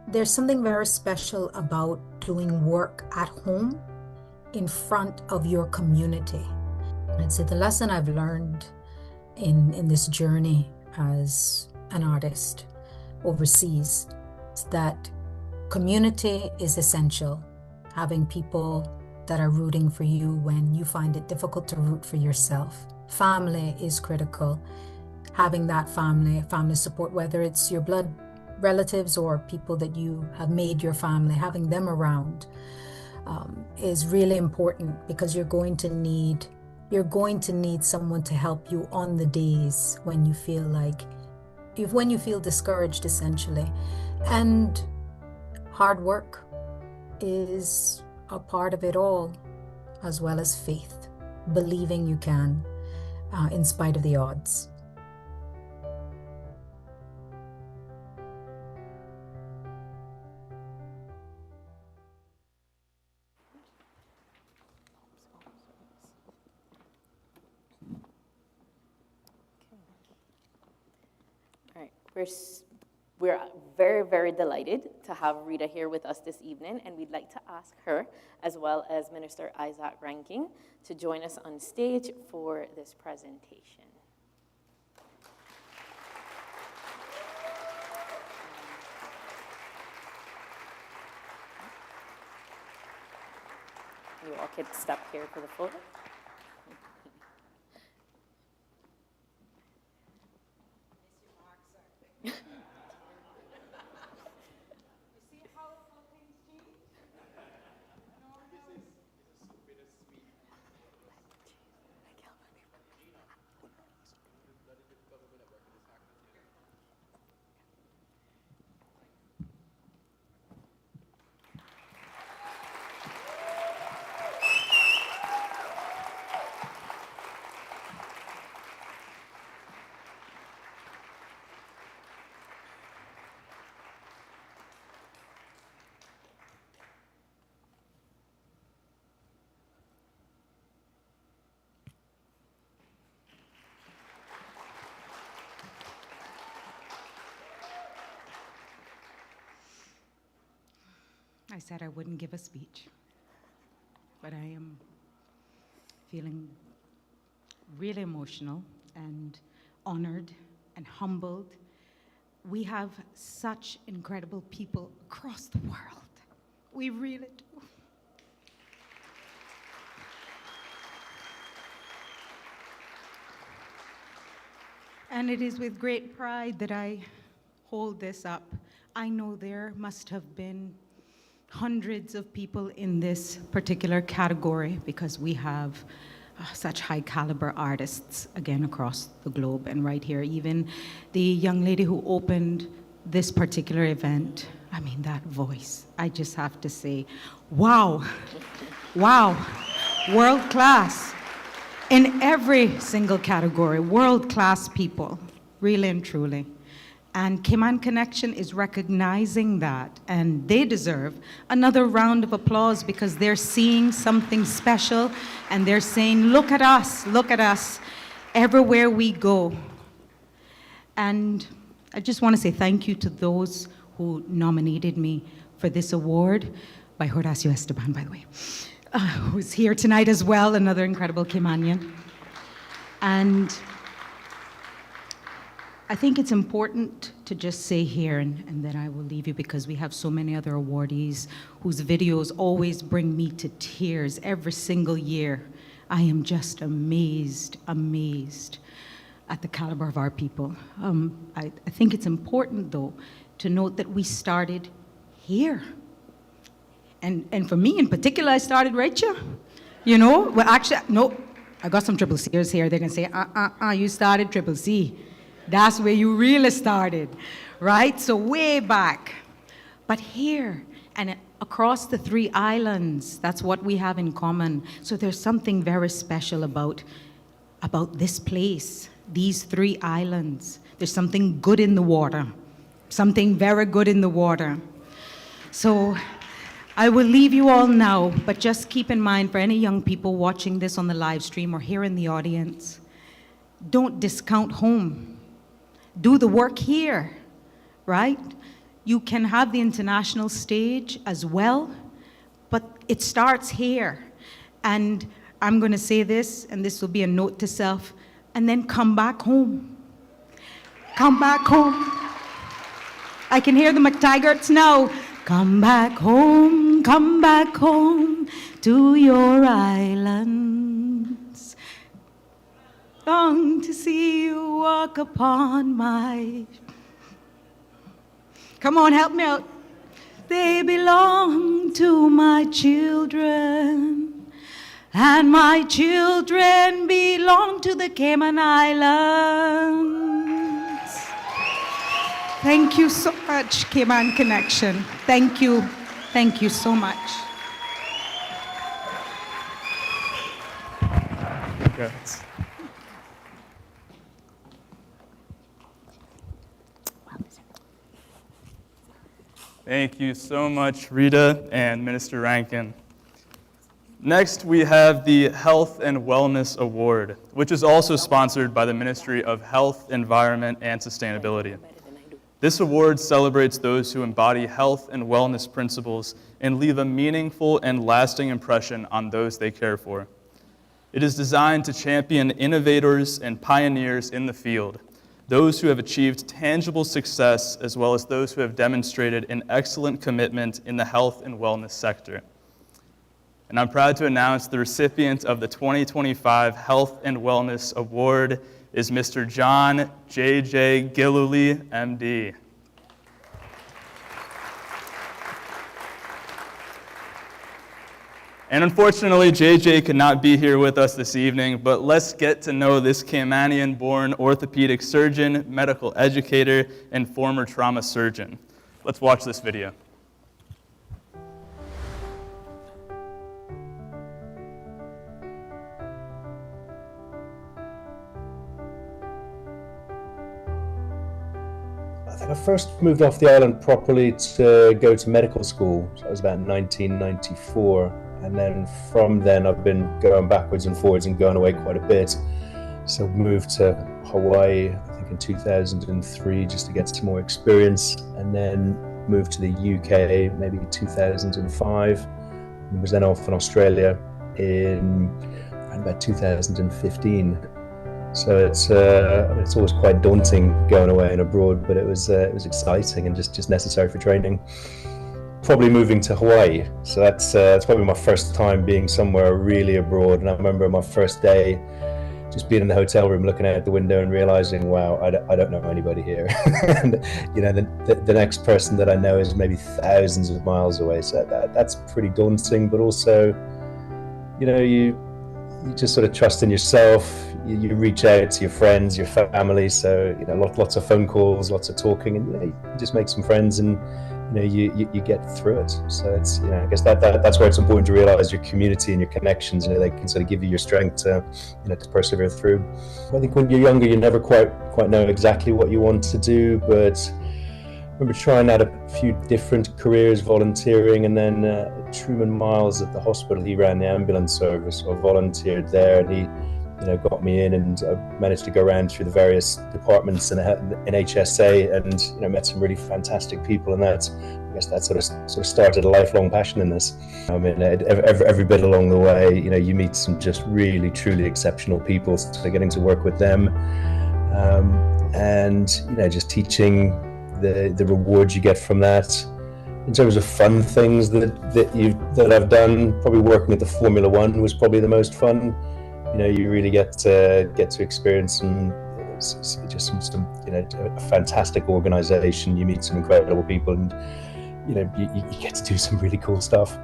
there's something very special about doing work at home in front of your community. I'd say the lesson I've learned in this journey as an artist overseas is that community is essential. Having people that are rooting for you when you find it difficult to root for yourself. Family is critical. Having that family support, whether it's your blood relatives or people that you have made your family, having them around is really important, because you're going to need someone to help you on the days when you feel discouraged, essentially. And hard work is a part of it all, as well as faith, believing you can in spite of the odds.
All right, we're very, very delighted to have Rita here with us this evening, and we'd like to ask her, as well as Minister Isaac Ranking, to join us on stage for this presentation. You all could step here for the photo.
I said I wouldn't give a speech, but I am feeling really emotional and honored and humbled. We have such incredible people across the world. We really do. And it is with great pride that I hold this up. I know there must have been hundreds of people in this particular category, because we have such high caliber artists, again, across the globe and right here. Even the young lady who opened this particular event I mean, that voice, I just have to say, wow, wow, world class. In every single category, world class people, really and truly. And Cayman Connection is recognizing that, and they deserve another round of applause because they're seeing something special and they're saying, look at us, everywhere we go. And I just want to say thank you to those who nominated me for this award, by Horacio Esteban, by the way, who's here tonight as well, another incredible Caymanian. And I think it's important to just say here, and then I will leave you because we have so many other awardees whose videos always bring me to tears every single year. I am just amazed at the caliber of our people. I think it's important, though, to note that we started here. And for me in particular, I started right here. You know, well, actually, no, I got some triple C's here. They're gonna say, you started triple C. That's where you really started, right? So way back. But here, and across the 3 islands, that's what we have in common. So there's something very special about this place, these 3 islands. There's something good in the water, something very good in the water. So I will leave you all now, but just keep in mind for any young people watching this on the live stream or here in the audience, don't discount home. Do the work here, right? You can have the international stage as well, but it starts here. And I'm gonna say this, and this will be a note to self, and then come back home. Come back home. I can hear the McTaggarts now. Come back home to your islands. Long to see you walk upon my... Come on, help me out. They belong to my children, and my children belong to the Cayman Islands. Thank you so much, Cayman Connection. Thank you so much.
Congrats. Thank you so much, Rita and Minister Rankin. Next, we have the Health and Wellness Award, which is also sponsored by the Ministry of Health, Environment, and Sustainability. This award celebrates those who embody health and wellness principles and leave a meaningful and lasting impression on those they care for. It is designed to champion innovators and pioneers in the field, those who have achieved tangible success, as well as those who have demonstrated an excellent commitment in the health and wellness sector. And I'm proud to announce the recipient of the 2025 Health and Wellness Award is Mr. John J.J. Gillooly, MD. And unfortunately, JJ could not be here with us this evening, but let's get to know this Caymanian-born orthopedic surgeon, medical educator, and former trauma surgeon. Let's watch this video.
I think I first moved off the island properly to go to medical school. So that was about 1994. And then from then I've been going backwards and forwards and going away quite a bit. So moved to Hawaii, I think in 2003, just to get some more experience. And then moved to the UK, maybe 2005. And was then off in Australia in around about 2015. So it's always quite daunting going away and abroad, but it was exciting and just necessary for training. Probably moving to Hawaii, so that's probably my first time being somewhere really abroad. And I remember my first day, just being in the hotel room, looking out the window and realizing, wow, I don't know anybody here. And you know, the next person that I know is maybe thousands of miles away. So that's pretty daunting, but also, you know, you just sort of trust in yourself. You reach out to your friends, your family. So you know, lots of phone calls, lots of talking, and you know, you just make some friends and you get through it. So it's, I guess that's where it's important to realize your community and your connections. They can sort of give you your strength to to persevere through. I think when you're younger, you never quite know exactly what you want to do, but I remember trying out a few different careers, volunteering, and then Truman Miles at the hospital, he ran the ambulance service. So I volunteered there, and he got me in, and I managed to go around through the various departments in HSA, and met some really fantastic people, and I guess that sort of started a lifelong passion in this. I mean, every bit along the way, you meet some just really, truly exceptional people, so getting to work with them, and just teaching, the rewards you get from that. In terms of fun things that I've done, probably working at the Formula One was probably the most fun. You really get to experience some a fantastic organization. You meet some incredible people, and you get to do some really cool stuff.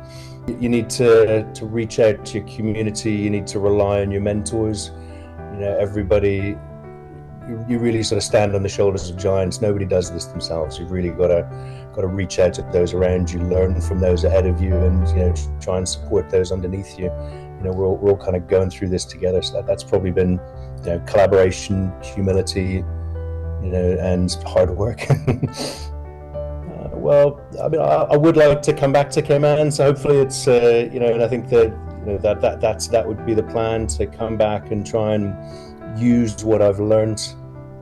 You need to reach out to your community. You need to rely on your mentors. Everybody. You really sort of stand on the shoulders of giants. Nobody does this themselves. You've really got to reach out to those around you, learn from those ahead of you, and try and support those underneath you. We're all kind of going through this together. So that's probably been collaboration, humility, and hard work. Well, I mean, I would like to come back to Cayman, so hopefully it's and I think that that would be the plan, to come back and try and use what I've learned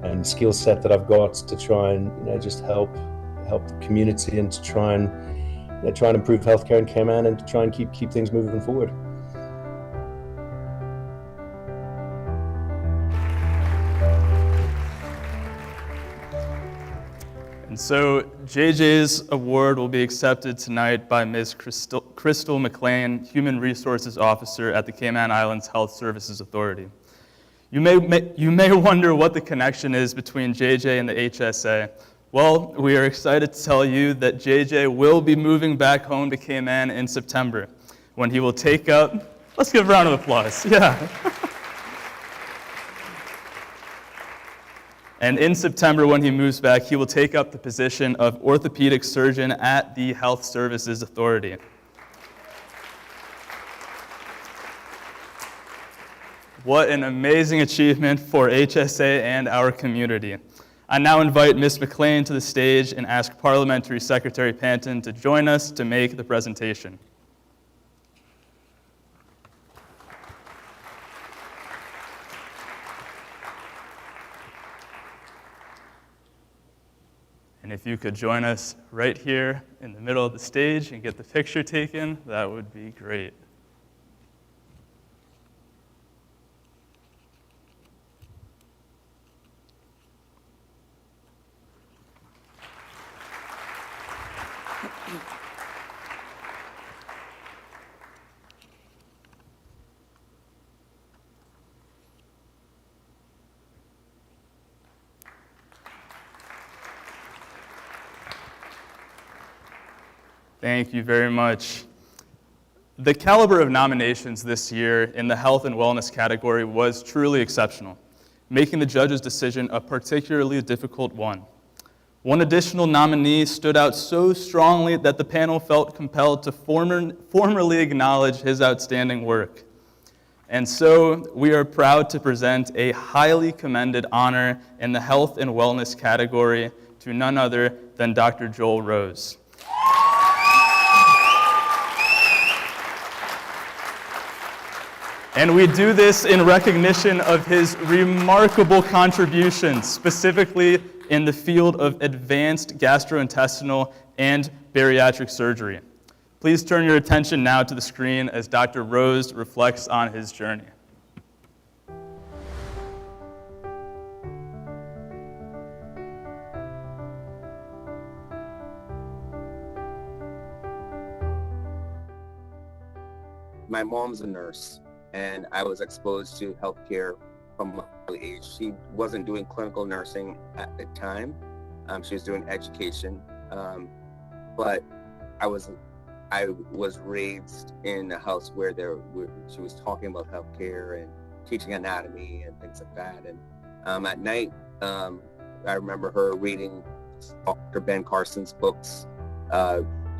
and skill set that I've got to try and just help the community, and to try and improve healthcare in Cayman, and to try and keep things moving forward.
And so JJ's award will be accepted tonight by Ms. Crystal McLean, Human Resources Officer at the Cayman Islands Health Services Authority. You may wonder what the connection is between JJ and the HSA. Well, we are excited to tell you that JJ will be moving back home to Cayman in September, when he will take up, let's give a round of applause, yeah. And in September, when he moves back, he will take up the position of orthopedic surgeon at the Health Services Authority. What an amazing achievement for HSA and our community. I now invite Ms. McLean to the stage and ask Parliamentary Secretary Panton to join us to make the presentation. And if you could join us right here in the middle of the stage and get the picture taken, that would be great. Thank you very much. The caliber of nominations this year in the health and wellness category was truly exceptional, making the judge's decision a particularly difficult one. One additional nominee stood out so strongly that the panel felt compelled to formally acknowledge his outstanding work. And so we are proud to present a highly commended honor in the health and wellness category to none other than Dr. Joel Rose. And we do this in recognition of his remarkable contributions, specifically in the field of advanced gastrointestinal and bariatric surgery. Please turn your attention now to the screen as Dr. Rose reflects on his journey.
My mom's a nurse, and I was exposed to healthcare from an early age. She wasn't doing clinical nursing at the time. She was doing education, but I was raised in a house where she was talking about healthcare and teaching anatomy and things like that. And at night, I remember her reading Dr. Ben Carson's books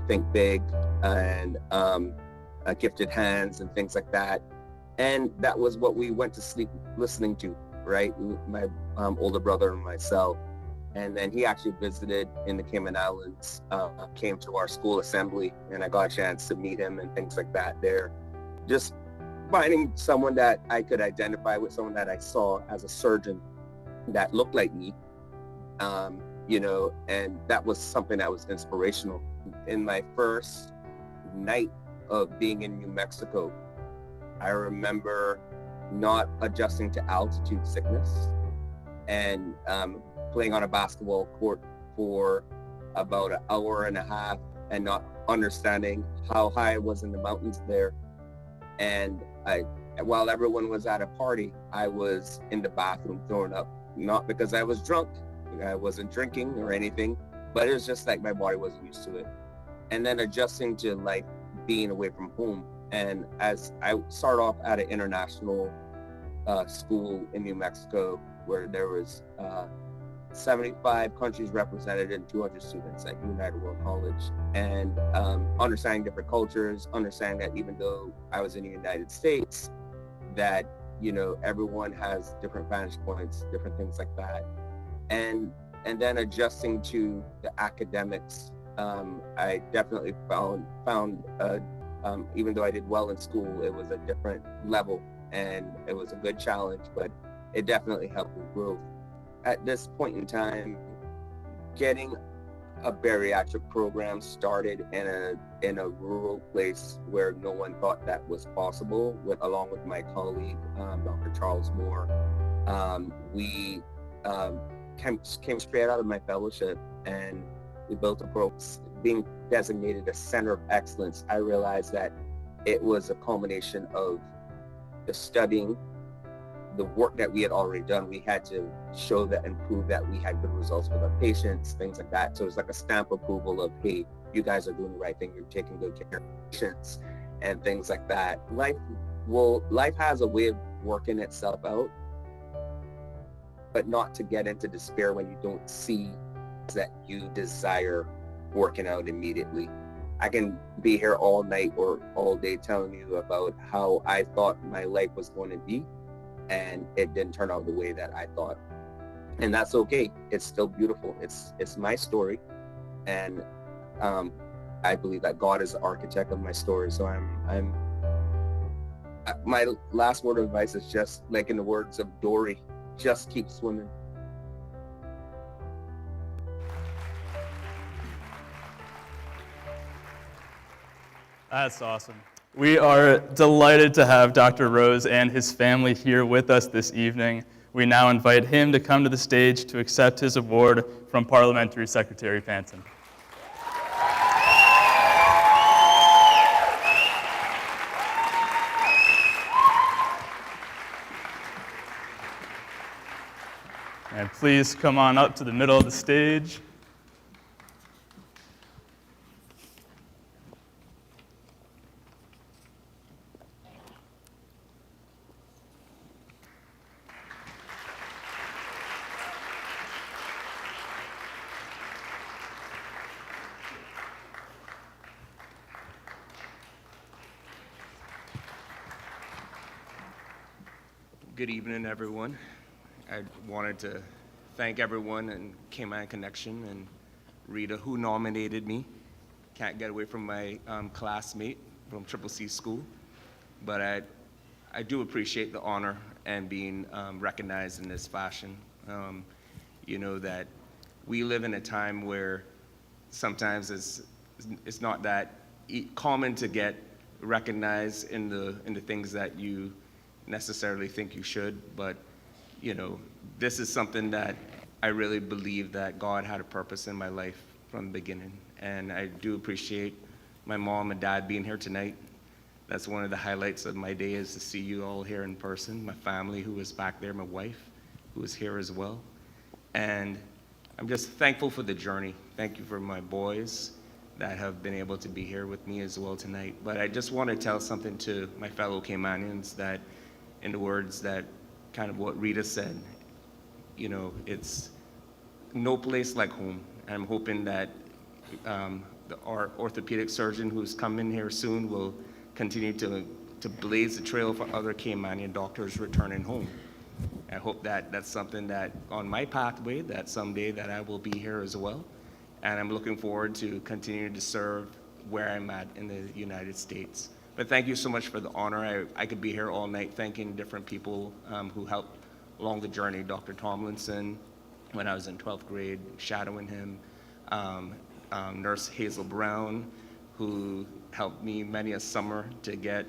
think big and gifted hands and things like that. And that was what we went to sleep listening to, right? My older brother and myself. And then he actually visited in the Cayman Islands, came to our school assembly, and I got a chance to meet him and things like that there. Just finding someone that I could identify with, someone that I saw as a surgeon that looked like me, you know, and that was something that was inspirational. In my first night of being in New Mexico, I remember not adjusting to altitude sickness and playing on a basketball court for about an hour and a half and not understanding how high I was in the mountains there. And while everyone was at a party, I was in the bathroom throwing up, not because I was drunk, I wasn't drinking or anything, but it was just like my body wasn't used to it. And then adjusting to life being away from home. And as I started off at an international school in New Mexico, where there was 75 countries represented and 200 students at United World College, and understanding different cultures, understanding that even though I was in the United States, that, you know, everyone has different vantage points, different things like that. And then adjusting to the academics, I definitely found even though I did well in school, it was a different level and it was a good challenge, but it definitely helped with growth. At this point in time, getting a bariatric program started in a rural place where no one thought that was possible, along with my colleague, Dr. Charles Moore. We came straight out of my fellowship, and we built a program. Being designated a center of excellence, I realized that it was a culmination of the studying, the work that we had already done. We had to show that and prove that we had good results with our patients, things like that. So it's like a stamp approval of, hey, you guys are doing the right thing, you're taking good care of patients and things like that. Life has a way of working itself out, but not to get into despair when you don't see that you desire working out immediately. I can be here all night or all day telling you about how I thought my life was going to be, and it didn't turn out the way that I thought. And that's okay. It's still beautiful. It's my story. And I believe that God is the architect of my story. So my last word of advice is just like in the words of Dory, just keep swimming.
That's awesome. We are delighted to have Dr. Rose and his family here with us this evening. We now invite him to come to the stage to accept his award from Parliamentary Secretary Panton. And please come on up to the middle of the stage.
Good evening, everyone. I wanted to thank everyone in Cayman Connection and Rita, who nominated me. Can't get away from my classmate from Triple C School, but I do appreciate the honor and being recognized in this fashion. You know that we live in a time where sometimes it's not that common to get recognized in the things that you necessarily think you should, but you know, this is something that I really believe that God had a purpose in my life from the beginning, and I do appreciate my mom and dad being here tonight. That's one of the highlights of my day, is to see you all here in person, my family who is back there, my wife who is here as well, and I'm just thankful for the journey. Thank you for my boys that have been able to be here with me as well tonight. But I just want to tell something to my fellow Caymanians, that in the words that kind of what Rita said, it's no place like home. And I'm hoping that our orthopedic surgeon who's coming here soon will continue to blaze the trail for other Caymanian doctors returning home. I hope that that's something that on my pathway, that someday that I will be here as well. And I'm looking forward to continuing to serve where I'm at in the United States. But thank you so much for the honor. I could be here all night thanking different people who helped along the journey. Dr. Tomlinson, when I was in 12th grade, shadowing him. Nurse Hazel Brown, who helped me many a summer to get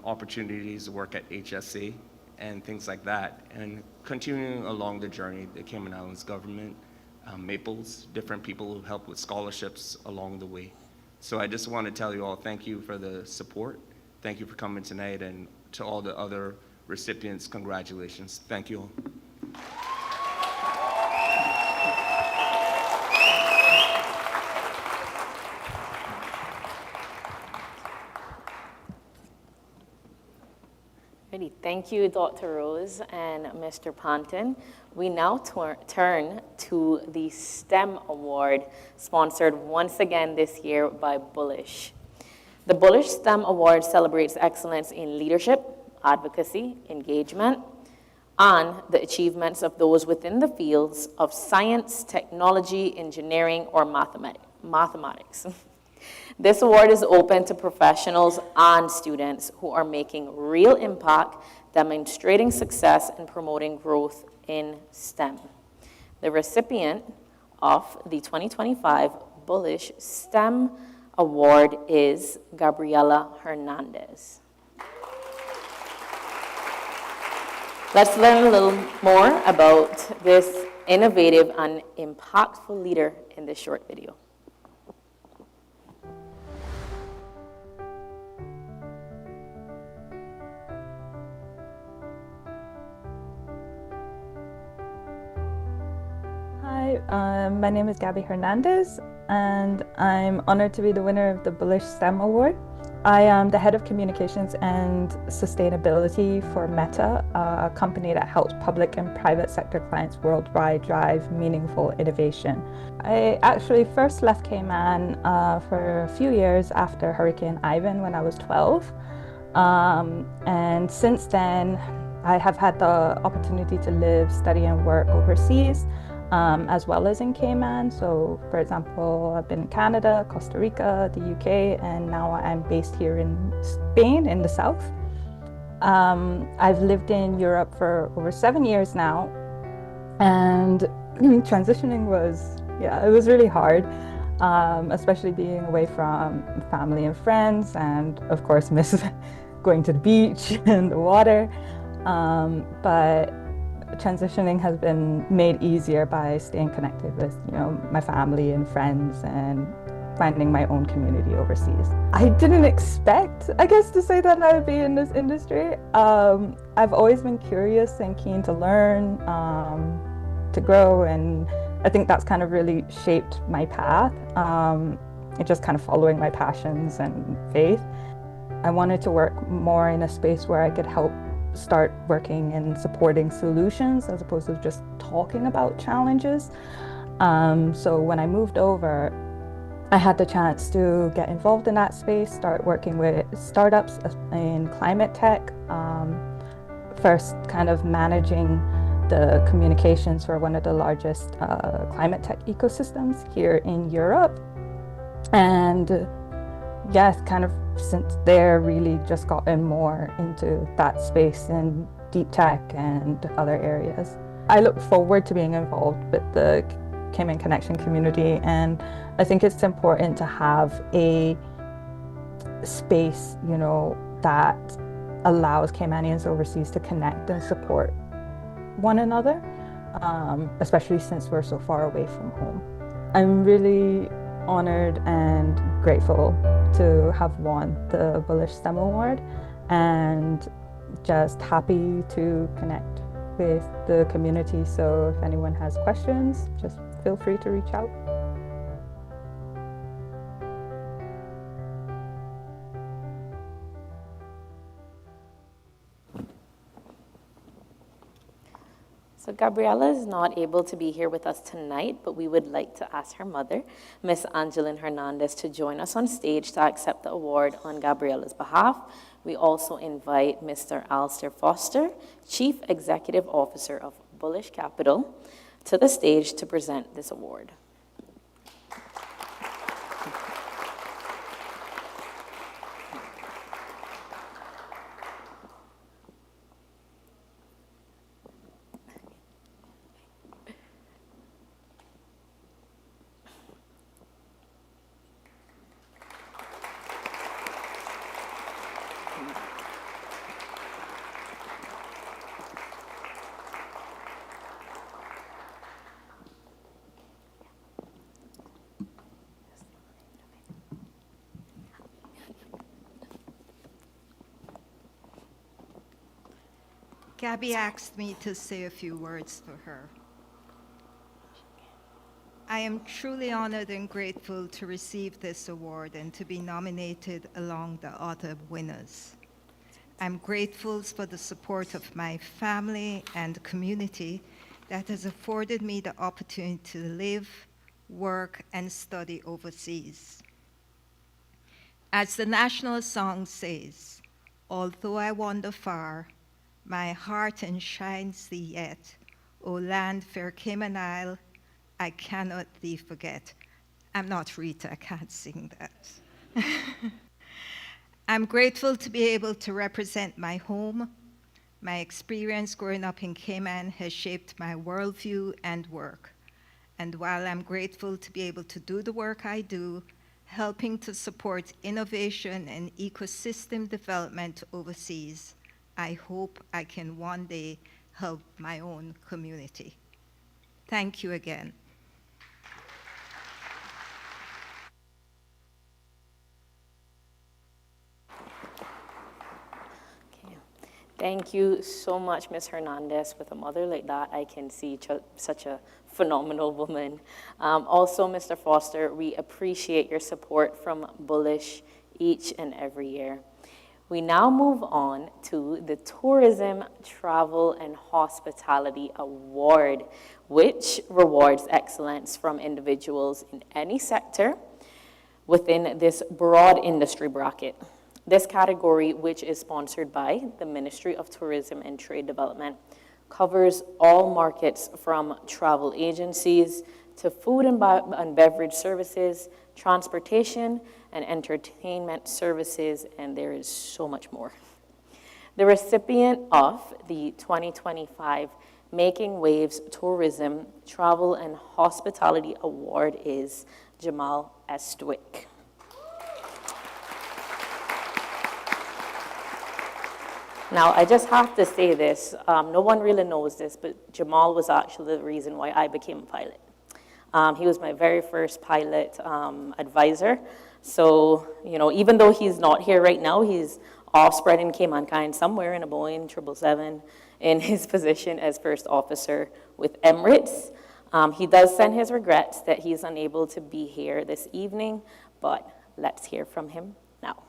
opportunities to work at HSA and things like that. And continuing along the journey, the Cayman Islands government, Maples, different people who helped with scholarships along the way. So I just want to tell you all thank you for the support. Thank you for coming tonight, and to all the other recipients, congratulations. Thank you all.
Ready. Thank you, Dr. Rose and Mr. Ponton. We now turn to the STEM Award, sponsored once again this year by Bullish. The Bullish STEM Award celebrates excellence in leadership, advocacy, engagement, and the achievements of those within the fields of science, technology, engineering, or mathematics. This award is open to professionals and students who are making real impact, demonstrating success, and promoting growth in STEM. The recipient of the 2025 Bullish STEM Award is Gabriela Hernandez. Let's learn a little more about this innovative and impactful leader in this short video.
Hi, my name is Gabby Hernandez, and I'm honored to be the winner of the Bullish STEM Award. I am the head of communications and sustainability for Meta, a company that helps public and private sector clients worldwide drive meaningful innovation. I actually first left Cayman for a few years after Hurricane Ivan when I was 12. And since then, I have had the opportunity to live, study, and work overseas, as well as in Cayman. So, for example, I've been in Canada, Costa Rica, the UK, and now I'm based here in Spain, in the south. I've lived in Europe for over 7 years now, and transitioning was, it was really hard, especially being away from family and friends, and of course, miss going to the beach and the water. But transitioning has been made easier by staying connected with, my family and friends and finding my own community overseas. I didn't expect, to say that I would be in this industry. I've always been curious and keen to learn, to grow, and I think that's kind of really shaped my path. It's just kind of following my passions and faith. I wanted to work more in a space where I could help start working and supporting solutions as opposed to just talking about challenges. So when I moved over, I had the chance to get involved in that space, start working with startups in climate tech, first kind of managing the communications for one of the largest climate tech ecosystems here in Europe. And yes, kind of since there really just gotten more into that space in deep tech and other areas. I look forward to being involved with the Cayman Connection community, and I think it's important to have a space, that allows Caymanians overseas to connect and support one another, especially since we're so far away from home. I'm really honored and grateful to have won the Bullish STEM Award, and just happy to connect with the community. So if anyone has questions, just feel free to reach out.
So Gabriella is not able to be here with us tonight, but we would like to ask her mother, Miss Angeline Hernandez, to join us on stage to accept the award on Gabriella's behalf. We also invite Mr. Alistair Foster, Chief Executive Officer of Bullish Capital, to the stage to present this award.
Gabby asked me to say a few words for her. I am truly honored and grateful to receive this award and to be nominated along the other winners. I'm grateful for the support of my family and community that has afforded me the opportunity to live, work, and study overseas. As the national song says, although I wander far, my heart enshrines thee yet, O land fair Cayman Isle, I cannot thee forget. I'm not Rita, I can't sing that. I'm grateful to be able to represent my home. My experience growing up in Cayman has shaped my worldview and work. And while I'm grateful to be able to do the work I do, helping to support innovation and ecosystem development overseas, I hope I can one day help my own community. Thank you again.
Okay. Thank you so much, Ms. Hernandez. With a mother like that, I can see such a phenomenal woman. Also, Mr. Foster, we appreciate your support from Bullish each and every year. We now move on to the Tourism, Travel, and Hospitality Award, which rewards excellence from individuals in any sector within this broad industry bracket. This category, which is sponsored by the Ministry of Tourism and Trade Development, covers all markets from travel agencies to food and beverage services, transportation, and entertainment services, and there is so much more. The recipient of the 2025 Making Waves Tourism, Travel, and Hospitality Award is Jamal Estwick. Now, I just have to say this, no one really knows this, but Jamal was actually the reason why I became a pilot. He was my very first pilot advisor. So, you know, even though he's not here right now, he's off spreading Caymankind somewhere in a Boeing 777 in his position as first officer with Emirates. He does send his regrets that he's unable to be here this evening, but let's hear from him now.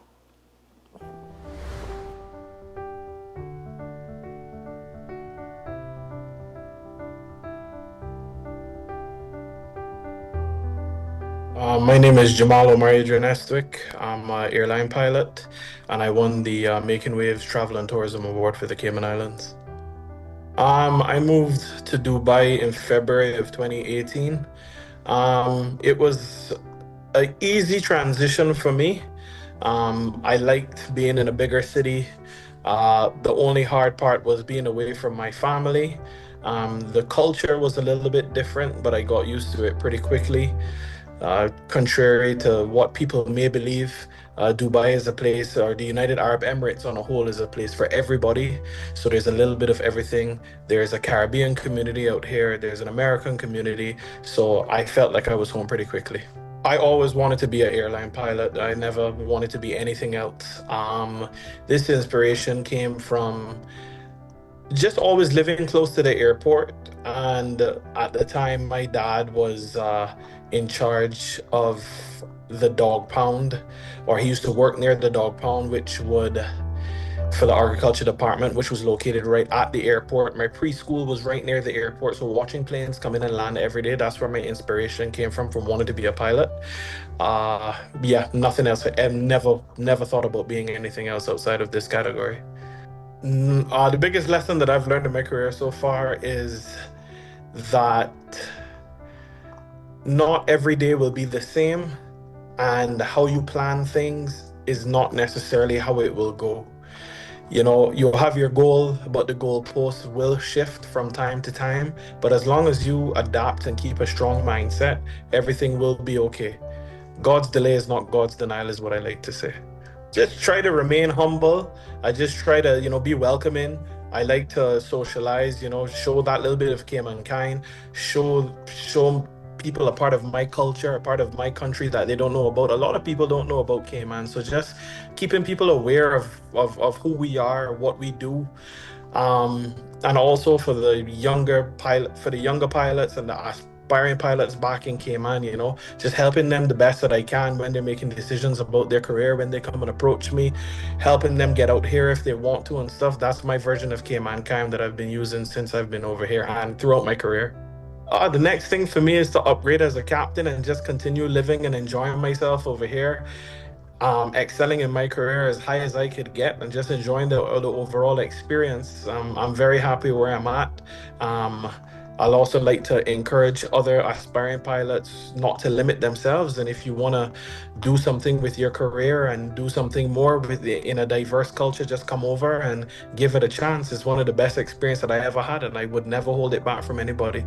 My name is Jamal Omar Adrian Estwick. I'm an airline pilot, and I won the Making Waves Travel and Tourism Award for the Cayman Islands. I moved to Dubai in February of 2018. It was an easy transition for me. I liked being in a bigger city. The only hard part was being away from my family. The culture was a little bit different, but I got used to it pretty quickly. Contrary to what people may believe, Dubai is a place, or the United Arab Emirates on a whole is a place for everybody. So there's a little bit of everything. There's a Caribbean community out here. There's an American community. So I felt like I was home pretty quickly. I always wanted to be an airline pilot. I never wanted to be anything else. This inspiration came from just always living close to the airport. And at the time, my dad was in charge of the dog pound, or he used to work near the dog pound, which would for the agriculture department, which was located right at the airport. My preschool was right near the airport, so watching planes come in and land every day, that's where my inspiration came from wanting to be a pilot. Yeah, nothing else. I've never thought about being anything else outside of this category. The biggest lesson that I've learned in my career so far is that not every day will be the same, and how you plan things is not necessarily how it will go. You know, you'll have your goal, but the goalposts will shift from time to time. But as long as you adapt and keep a strong mindset, everything will be okay. God's delay is not God's denial, is what I like to say. Just try to remain humble. I just try to, be welcoming. I like to socialize, show that little bit of Caymankind, show people a part of my culture, a part of my country that they don't know about. A lot of people don't know about Cayman, so just keeping people aware of who we are, what we do, and also for the younger pilots and the aspiring pilots back in Cayman, just helping them the best that I can when they're making decisions about their career, when they come and approach me, helping them get out here if they want to and stuff. That's my version of Caymankind that I've been using since I've been over here and throughout my career. The next thing for me is to upgrade as a captain and just continue living and enjoying myself over here, excelling in my career as high as I could get and just enjoying the overall experience. I'm very happy where I'm at. I'll also like to encourage other aspiring pilots not to limit themselves. And if you want to do something with your career and do something more in a diverse culture, just come over and give it a chance. It's one of the best experiences that I ever had, and I would never hold it back from anybody.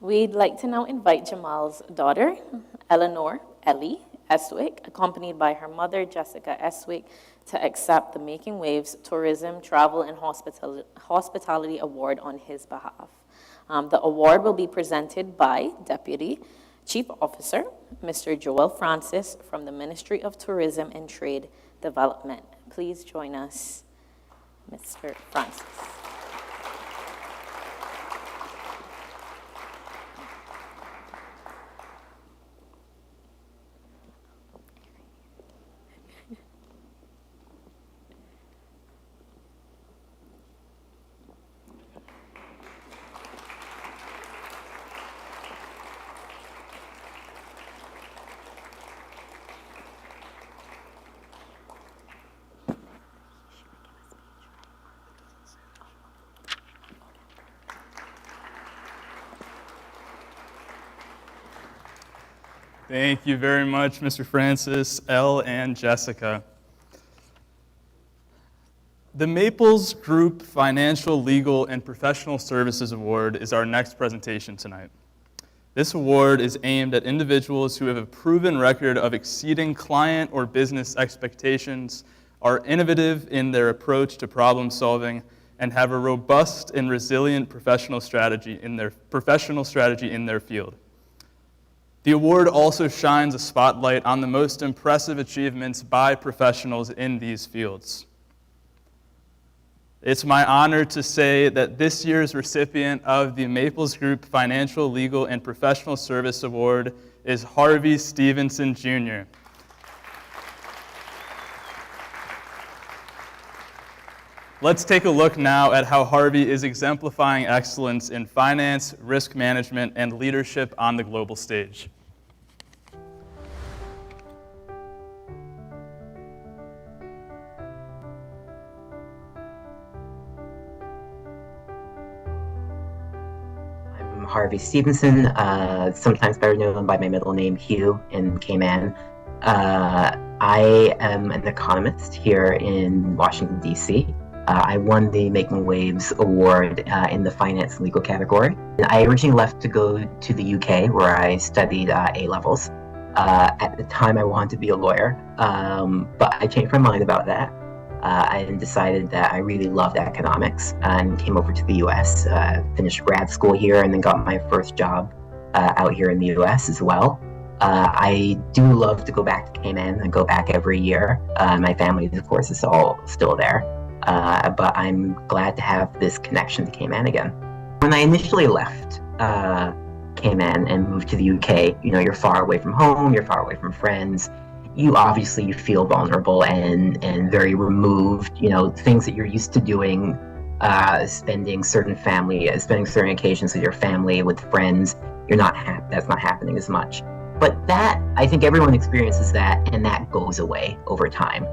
We'd like to now invite Jamal's daughter, Ellie Eswick, accompanied by her mother, Jessica Eswick, to accept the Making Waves Tourism, Travel, and Hospitality Award on his behalf. The award will be presented by Deputy Chief Officer, Mr. Joel Francis, from the Ministry of Tourism and Trade Development. Please join us, Mr. Francis.
Thank you very much, Mr. Francis, Elle, and Jessica. The Maples Group Financial, Legal, and Professional Services Award is our next presentation tonight. This award is aimed at individuals who have a proven record of exceeding client or business expectations, are innovative in their approach to problem solving, and have a robust and resilient professional strategy in their field. The award also shines a spotlight on the most impressive achievements by professionals in these fields. It's my honor to say that this year's recipient of the Maples Group Financial, Legal, and Professional Service Award is Harvey Stevenson, Jr. Let's take a look now at how Harvey is exemplifying excellence in finance, risk management, and leadership on the global stage.
Harvey Stevenson, sometimes better known by my middle name, Hugh, in Cayman. I am an economist here in Washington, D.C. I won the Making Waves Award in the finance and legal category. I originally left to go to the UK, where I studied A-levels. At the time, I wanted to be a lawyer, but I changed my mind about that. I decided that I really loved economics and came over to the US, finished grad school here, and then got my first job out here in the US as well. I do love to go back to Cayman. I go back every year. My family, of course, is all still there, but I'm glad to have this connection to Cayman again. When I initially left, Cayman and move to the UK, you're far away from home, you're far away from friends. You obviously feel vulnerable and very removed. Things that you're used to doing, spending certain occasions with your family, with friends. That's not happening as much. But that, I think everyone experiences that, and that goes away over time.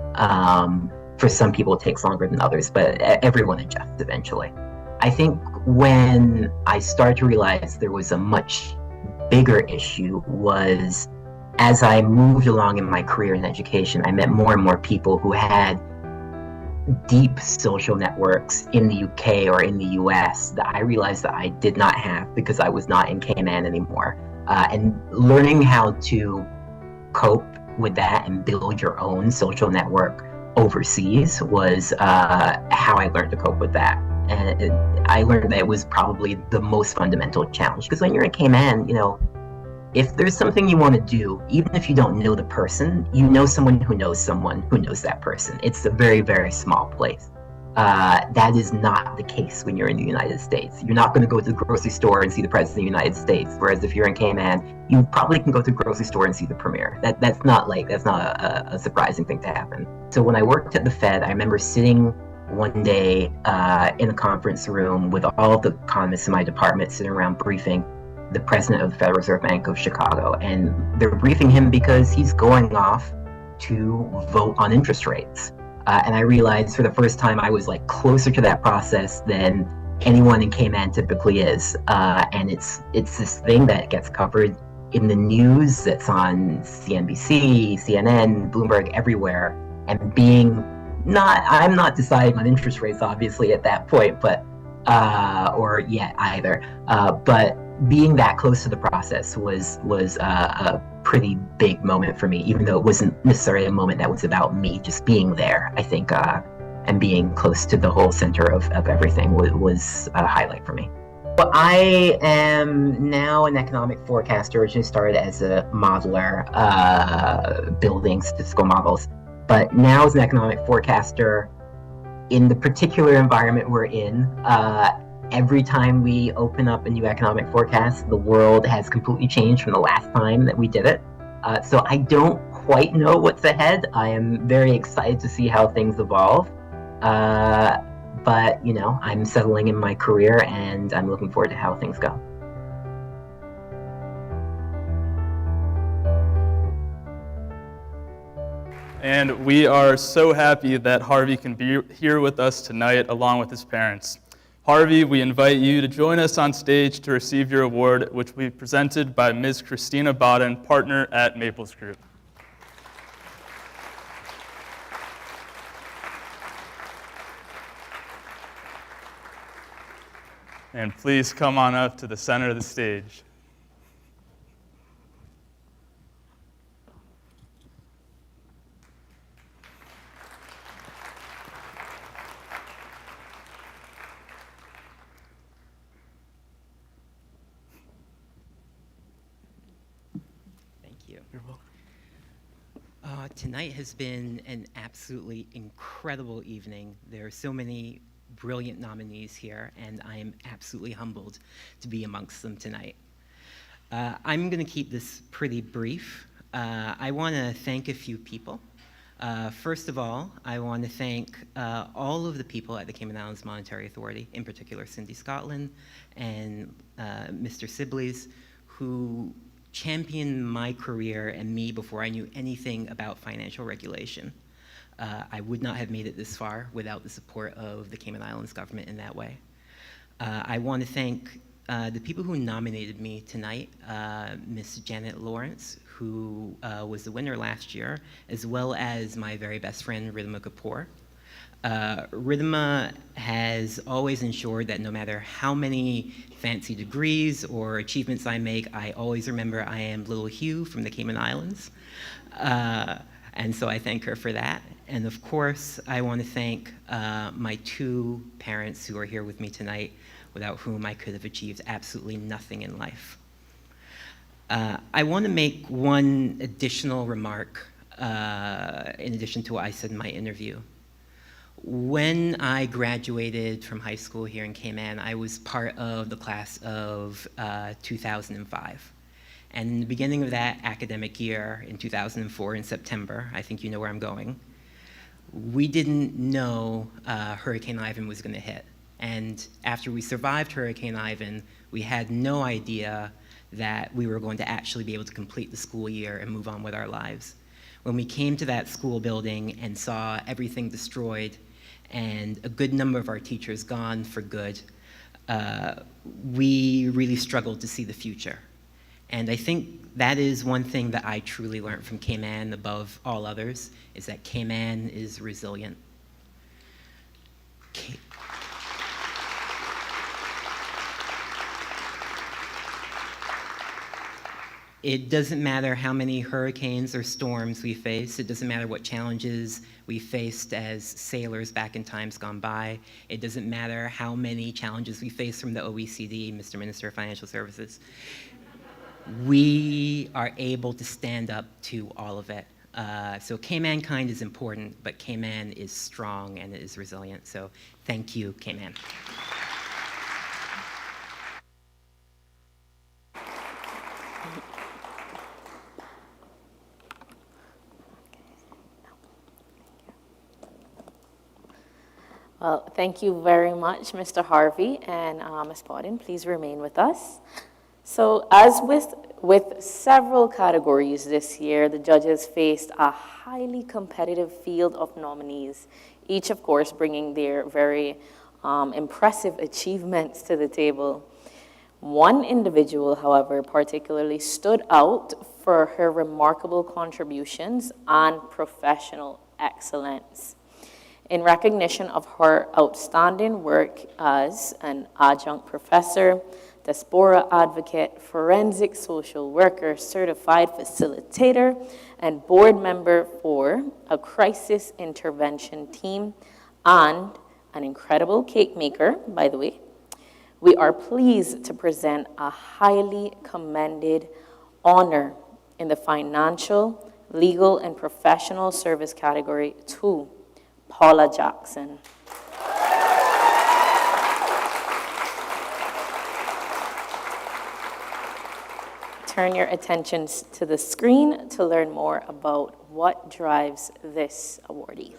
For some people, it takes longer than others, but everyone adjusts eventually. I think when I started to realize there was a much bigger issue was as I moved along in my career in education, I met more and more people who had deep social networks in the UK or in the US that I realized that I did not have because I was not in Cayman anymore. And learning how to cope with that and build your own social network overseas was how I learned to cope with that. And I learned that it was probably the most fundamental challenge, because when you're in Cayman, if there's something you want to do, even if you don't know the person, you know someone who knows that person. It's a very, very small place. That is not the case when you're in the United States. You're not going to go to the grocery store and see the President of the United States, whereas if you're in Cayman, you probably can go to the grocery store and see the Premier. That's not a surprising thing to happen. So when I worked at the Fed, I remember sitting one day in a conference room with all of the economists in my department sitting around briefing the president of the Federal Reserve Bank of Chicago, and they're briefing him because he's going off to vote on interest rates. And I realized for the first time I was closer to that process than anyone in Cayman typically is. And it's this thing that gets covered in the news, that's on CNBC, CNN, Bloomberg, everywhere. And I'm not deciding on interest rates obviously at that point, but or yet either. But being that close to the process was a pretty big moment for me, even though it wasn't necessarily a moment that was about me. Just being there, I think, and being close to the whole center of everything was a highlight for me. Well, I am now an economic forecaster. Originally started as a modeler, building statistical models, but now as an economic forecaster, in the particular environment we're in, every time we open up a new economic forecast, the world has completely changed from the last time that we did it. So I don't quite know what's ahead. I am very excited to see how things evolve. But, I'm settling in my career and I'm looking forward to how things go.
And we are so happy that Harvey can be here with us tonight along with his parents. Harvey, we invite you to join us on stage to receive your award, which will be presented by Ms. Christina Bodden, partner at Maples Group. And please come on up to the center of the stage.
Tonight has been an absolutely incredible evening. There are so many brilliant nominees here, and I am absolutely humbled to be amongst them tonight. I'm going to keep this pretty brief. I want to thank a few people. First of all, I want to thank all of the people at the Cayman Islands Monetary Authority, in particular Cindy Scotland and Mr. Sibley's, who championed my career and me before I knew anything about financial regulation. I would not have made it this far without the support of the Cayman Islands government in that way. I want to thank the people who nominated me tonight, Miss Janet Lawrence, who was the winner last year, as well as my very best friend, Ridhima Kapoor. Ridhima has always ensured that no matter how many fancy degrees or achievements I make, I always remember I am little Hugh from the Cayman Islands. And so I thank her for that. And of course, I want to thank my two parents who are here with me tonight, without whom I could have achieved absolutely nothing in life. I want to make one additional remark in addition to what I said in my interview. When I graduated from high school here in Cayman, I was part of the class of 2005. And in the beginning of that academic year, in 2004, in September, I think you know where I'm going, we didn't know Hurricane Ivan was going to hit. And after we survived Hurricane Ivan, we had no idea that we were going to actually be able to complete the school year and move on with our lives. When we came to that school building and saw everything destroyed and a good number of our teachers gone for good, we really struggled to see the future. And I think that is one thing that I truly learned from Cayman above all others, is that Cayman is resilient. It doesn't matter how many hurricanes or storms we face. It doesn't matter what challenges we faced as sailors back in times gone by. It doesn't matter how many challenges we face from the OECD, Mr. Minister of Financial Services. We are able to stand up to all of it. So Caymankind is important, but Cayman is strong and it is resilient. So thank you, Cayman.
Well, thank you very much, Mr. Harvey, and Ms. Podden, please remain with us. So as with several categories this year, the judges faced a highly competitive field of nominees, each, of course, bringing their very impressive achievements to the table. One individual, however, particularly stood out for her remarkable contributions and professional excellence. In recognition of her outstanding work as an adjunct professor, diaspora advocate, forensic social worker, certified facilitator, and board member for a crisis intervention team, and an incredible cake maker, by the way, we are pleased to present a highly commended honor in the financial, legal, and professional service category to Paula Jackson. Turn your attentions to the screen to learn more about what drives this awardee.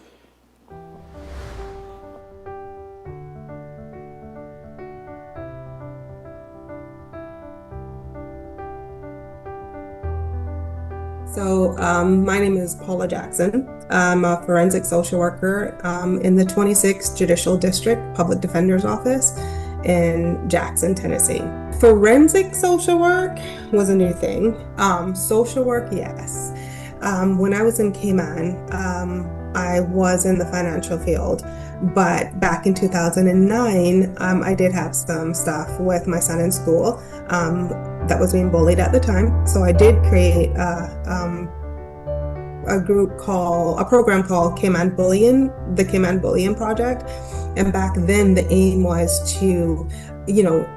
So my name is Paula Jackson. I'm a forensic social worker in the 26th Judicial District Public Defender's Office in Jackson, Tennessee. Forensic social work was a new thing. Social work, yes. When I was in Cayman, I was in the financial field, but back in 2009, I did have some stuff with my son in school that was being bullied at the time. So I did create a program called Cayman Bullying, the Cayman Bullying Project. And back then the aim was to,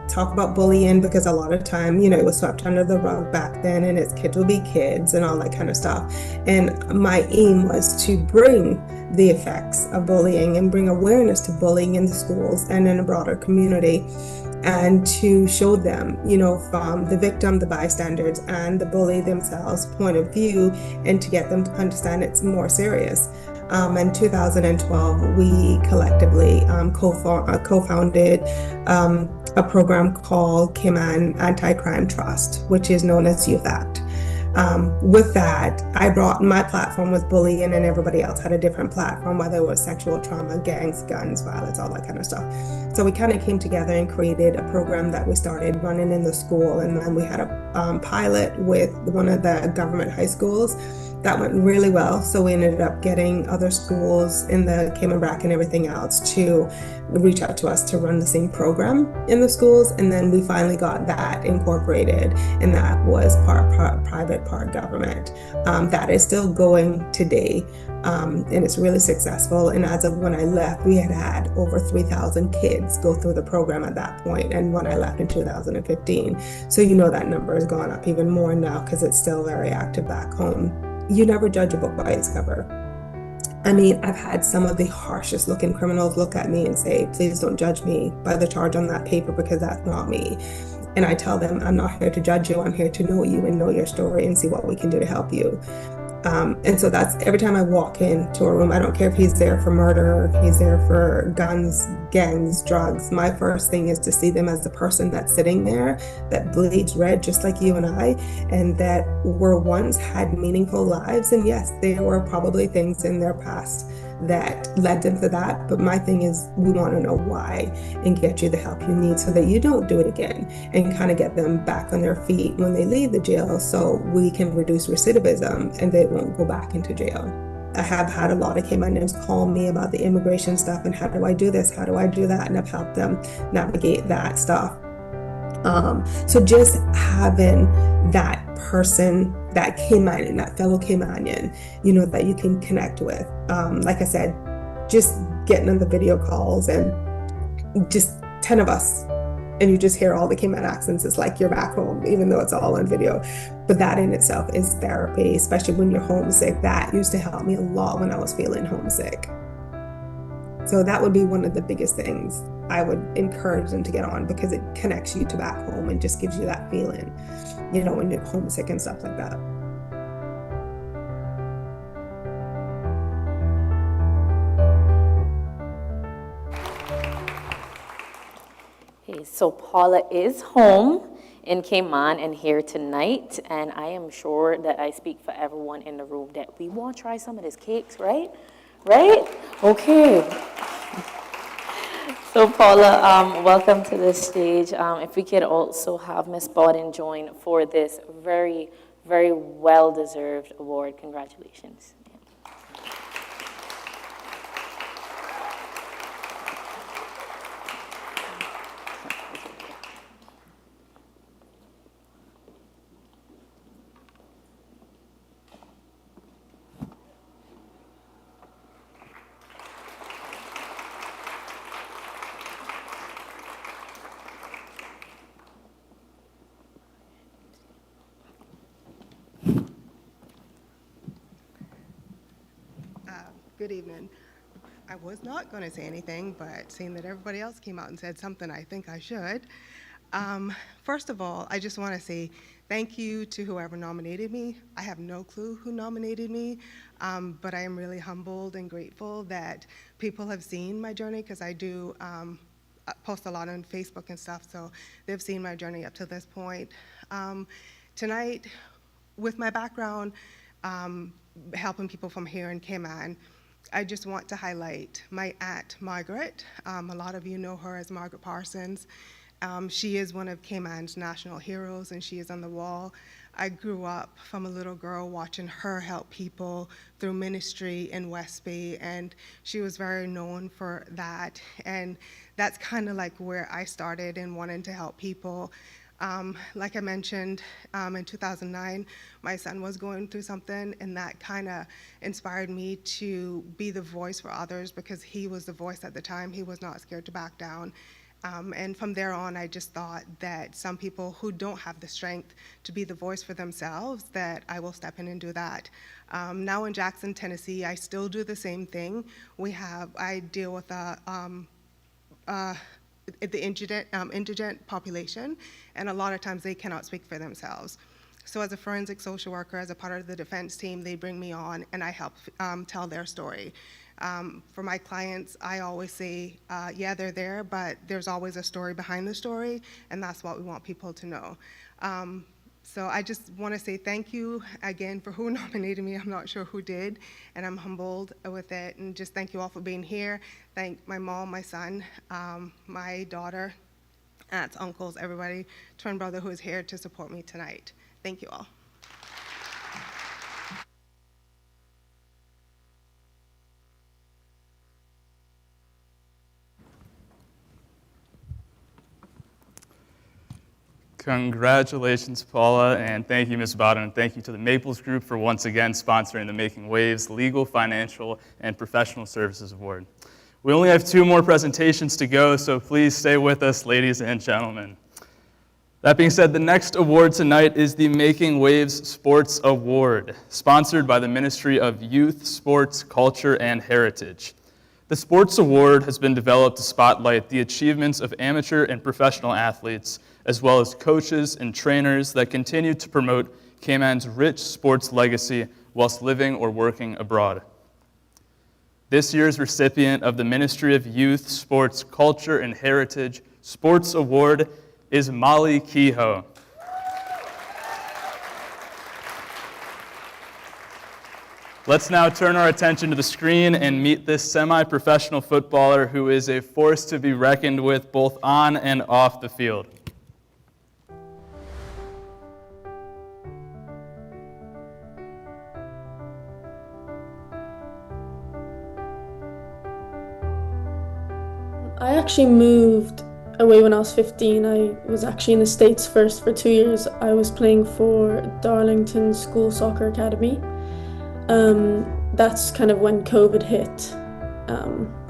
talk about bullying, because a lot of time, it was swept under the rug back then, and it's kids will be kids and all that kind of stuff. And my aim was to bring the effects of bullying and bring awareness to bullying in the schools and in a broader community, and to show them, from the victim, the bystanders, and the bully themselves point of view, and to get them to understand it's more serious. In 2012, we collectively co-founded a program called Cayman Anti-Crime Trust, which is known as Youth Act. With that, I brought my platform was bullying, and everybody else had a different platform, whether it was sexual trauma, gangs, guns, violence, all that kind of stuff. So we kind of came together and created a program that we started running in the school, and then we had a pilot with one of the government high schools. That went really well, so we ended up getting other schools in the Cayman Brac and everything else to reach out to us to run the same program in the schools, and then we finally got that incorporated, and that was part private, part government. That is still going today, and it's really successful, and as of when I left, we had over 3,000 kids go through the program at that point, and when I left in 2015. So that number has gone up even more now because it's still very active back home. You never judge a book by its cover. I mean, I've had some of the harshest looking criminals look at me and say, please don't judge me by the charge on that paper because that's not me. And I tell them, I'm not here to judge you. I'm here to know you and know your story and see what we can do to help you. And so that's every time I walk into a room, I don't care if he's there for murder, if he's there for guns, gangs, drugs. My first thing is to see them as the person that's sitting there that bleeds red, just like you and I, and that were once had meaningful lives. And yes, there were probably things in their past that led them to that. But my thing is, we want to know why and get you the help you need so that you don't do it again, and kind of get them back on their feet when they leave the jail so we can reduce recidivism and they won't go back into jail. I have had a lot of Caymanians call me about the immigration stuff and how do I do this, how do I do that, and I've helped them navigate that stuff. So just having that person, that Caymanian, that fellow Caymanian, you know, that you can connect with. Like I said, just getting on the video calls and just 10 of us, and you just hear all the Cayman accents. It's like you're back home, even though it's all on video. But that in itself is therapy, especially when you're homesick. That used to help me a lot when I was feeling homesick. So that would be one of the biggest things I would encourage them to get on, because it connects you to back home and just gives you that feeling, you know, when you're homesick and stuff like that.
Okay, so Paula is home in Cayman and here tonight, and I am sure that I speak for everyone in the room that we want to try some of these cakes, right? Right? Okay. So Paula, welcome to the stage. If we could also have Ms. Bawden join for this very, very well-deserved award. Congratulations.
Good evening. I was not going to say anything, but seeing that everybody else came out and said something, I think I should. First of all, I just want to say thank you to whoever nominated me. I have no clue who nominated me, but I am really humbled and grateful that people have seen my journey, because I do post a lot on Facebook and stuff, so they've seen my journey up to this point. Tonight, with my background, helping people from here in Cayman, I just want to highlight my aunt, Margaret. A lot of you know her as Margaret Parsons. She is one of Cayman's national heroes, and she is on the wall. I grew up from a little girl watching her help people through ministry in West Bay, and she was very known for that. And that's kind of like where I started in wanting to help people. Like I mentioned, in 2009, my son was going through something, and that kind of inspired me to be the voice for others, because he was the voice at the time. He was not scared to back down. And from there on, I just thought that some people who don't have the strength to be the voice for themselves, that I will step in and do that. Now in Jackson, Tennessee, I still do the same thing. I deal with the indigent population, and a lot of times they cannot speak for themselves. So as a forensic social worker, as a part of the defense team, they bring me on and I help tell their story. For my clients, I always say, yeah, they're there, but there's always a story behind the story, and that's what we want people to know. So I just want to say thank you again for who nominated me. I'm not sure who did, and I'm humbled with it. And just thank you all for being here. Thank my mom, my son, my daughter, aunts, uncles, everybody, twin brother who is here to support me tonight. Thank you all.
Congratulations, Paula, and thank you, Ms. Bowden, and thank you to the Maples Group for once again sponsoring the Making Waves Legal, Financial, and Professional Services Award. We only have 2 more presentations to go, so please stay with us, ladies and gentlemen. That being said, the next award tonight is the Making Waves Sports Award, sponsored by the Ministry of Youth, Sports, Culture, and Heritage. The Sports Award has been developed to spotlight the achievements of amateur and professional athletes, as well as coaches and trainers that continue to promote Cayman's rich sports legacy whilst living or working abroad. This year's recipient of the Ministry of Youth, Sports, Culture, and Heritage Sports Award is Molly Kehoe. Let's now turn our attention to the screen and meet this semi-professional footballer who is a force to be reckoned with both on and off the field.
I actually moved away when I was 15. I was actually in the States first for 2 years. I was playing for Darlington School Soccer Academy. That's kind of when COVID hit.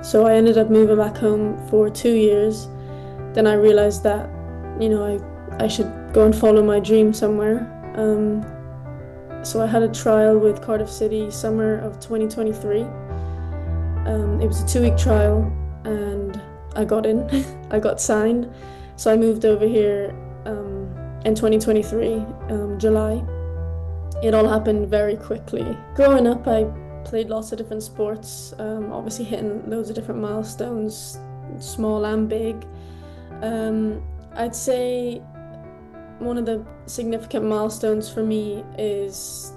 So I ended up moving back home for 2 years. Then I realized that, I should go and follow my dream somewhere. So I had a trial with Cardiff City summer of 2023. It was a 2-week trial and I got in, I got signed. So I moved over here in 2023, July. It all happened very quickly. Growing up, I played lots of different sports, obviously hitting loads of different milestones, small and big. I'd say one of the significant milestones for me is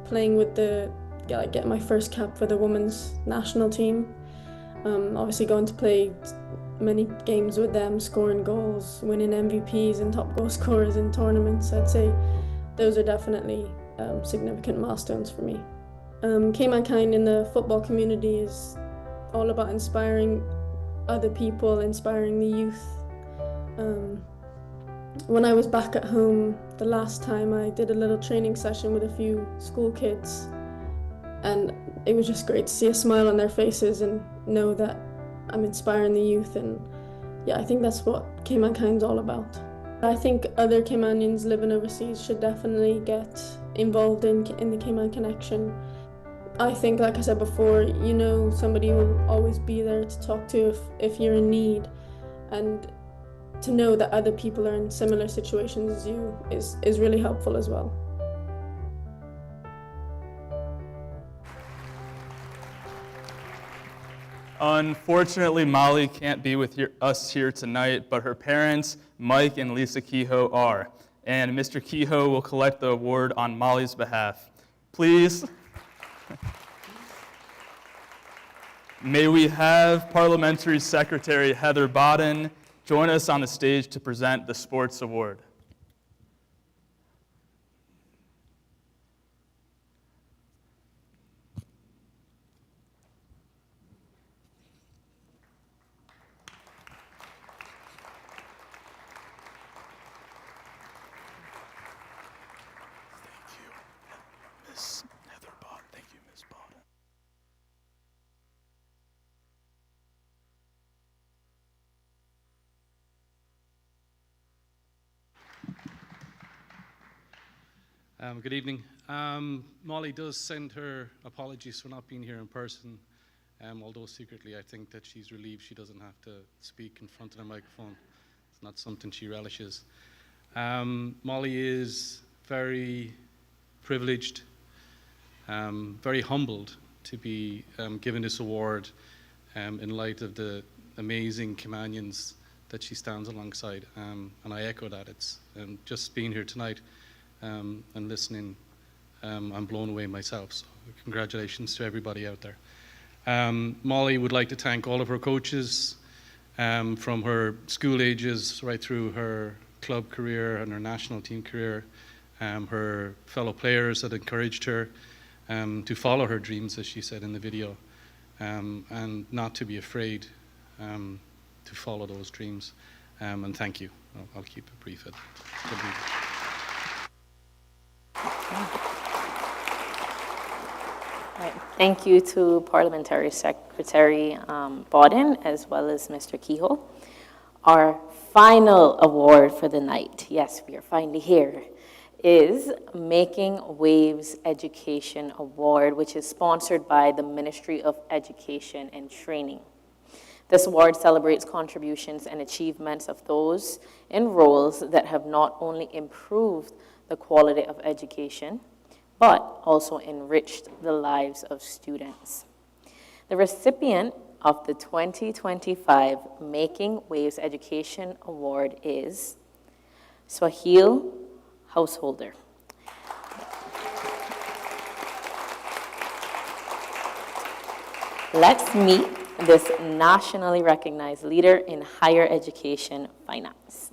playing with getting my first cap for the women's national team. Obviously going to play many games with them, scoring goals, winning MVPs and top goal scorers in tournaments. I'd say those are definitely significant milestones for me. Caymankind in the football community is all about inspiring other people, inspiring the youth. When I was back at home the last time, I did a little training session with a few school kids, and it was just great to see a smile on their faces and know that I'm inspiring the youth. And yeah, I think that's what Caymankind's all about. I think other Caymanians living overseas should definitely get involved in the Cayman Connection. I think, like I said before, somebody will always be there to talk to if you're in need, and to know that other people are in similar situations as you is really helpful as well.
Unfortunately, Molly can't be with us here tonight, but her parents, Mike and Lisa Kehoe, are. And Mr. Kehoe will collect the award on Molly's behalf. Please, may we have Parliamentary Secretary Heather Bodden join us on the stage to present the Sports Award.
Good evening. Molly does send her apologies for not being here in person, although secretly I think that she's relieved she doesn't have to speak in front of the microphone. It's not something she relishes. Molly is very privileged, very humbled to be given this award in light of the amazing Caymanians that she stands alongside, and I echo that. It's just being here tonight and listening, I'm blown away myself, so congratulations to everybody out there. Molly would like to thank all of her coaches, from her school ages right through her club career and her national team career, her fellow players that encouraged her to follow her dreams, as she said in the video, and not to be afraid to follow those dreams. And thank you. I'll keep it brief.
Right. Thank you to Parliamentary Secretary Bodden as well as Mr. Kehoe. Our final award for the night, yes, we are finally here, is Making Waves Education Award, which is sponsored by the Ministry of Education and Training. This award celebrates contributions and achievements of those in roles that have not only improved the quality of education, but also enriched the lives of students. The recipient of the 2025 Making Waves Education Award is Swahil Householder. Let's meet this nationally recognized leader in higher education finance.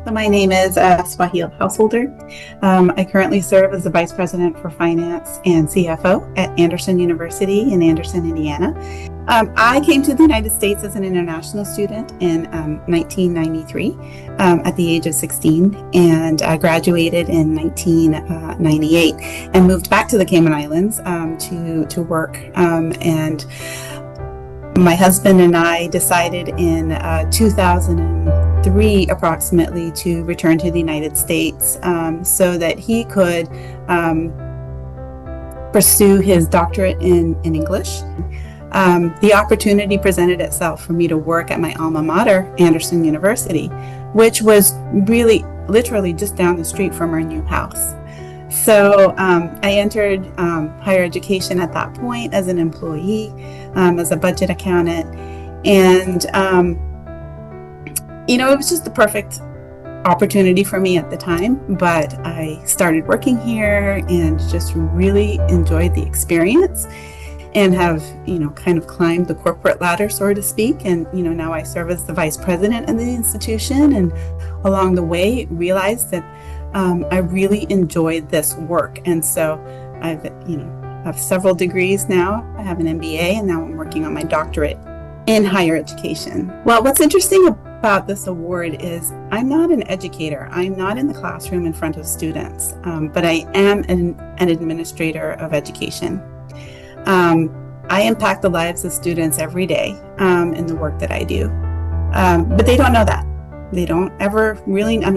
So my name is Swahil Householder. I currently serve as the Vice President for Finance and CFO at Anderson University in Anderson, Indiana. I came to the United States as an international student in 1993 at the age of 16, and I graduated in 1998 and moved back to the Cayman Islands to work. And my husband and I decided in 2003 approximately to return to the United States so that he could pursue his doctorate in English. The opportunity presented itself for me to work at my alma mater, Anderson University, which was really literally just down the street from our new house. So I entered higher education at that point as an employee, as a budget accountant. And, it was just the perfect opportunity for me at the time. But I started working here and just really enjoyed the experience and have, kind of climbed the corporate ladder, so to speak. And, now I serve as the vice president of the institution. And along the way, realized that I really enjoyed this work. And so I've, have several degrees now. I have an MBA, and now I'm working on my doctorate in higher education. Well, what's interesting about this award is I'm not an educator. I'm not in the classroom in front of students, but I am an administrator of education. I impact the lives of students every day in the work that I do, but they don't know that. They don't ever really, I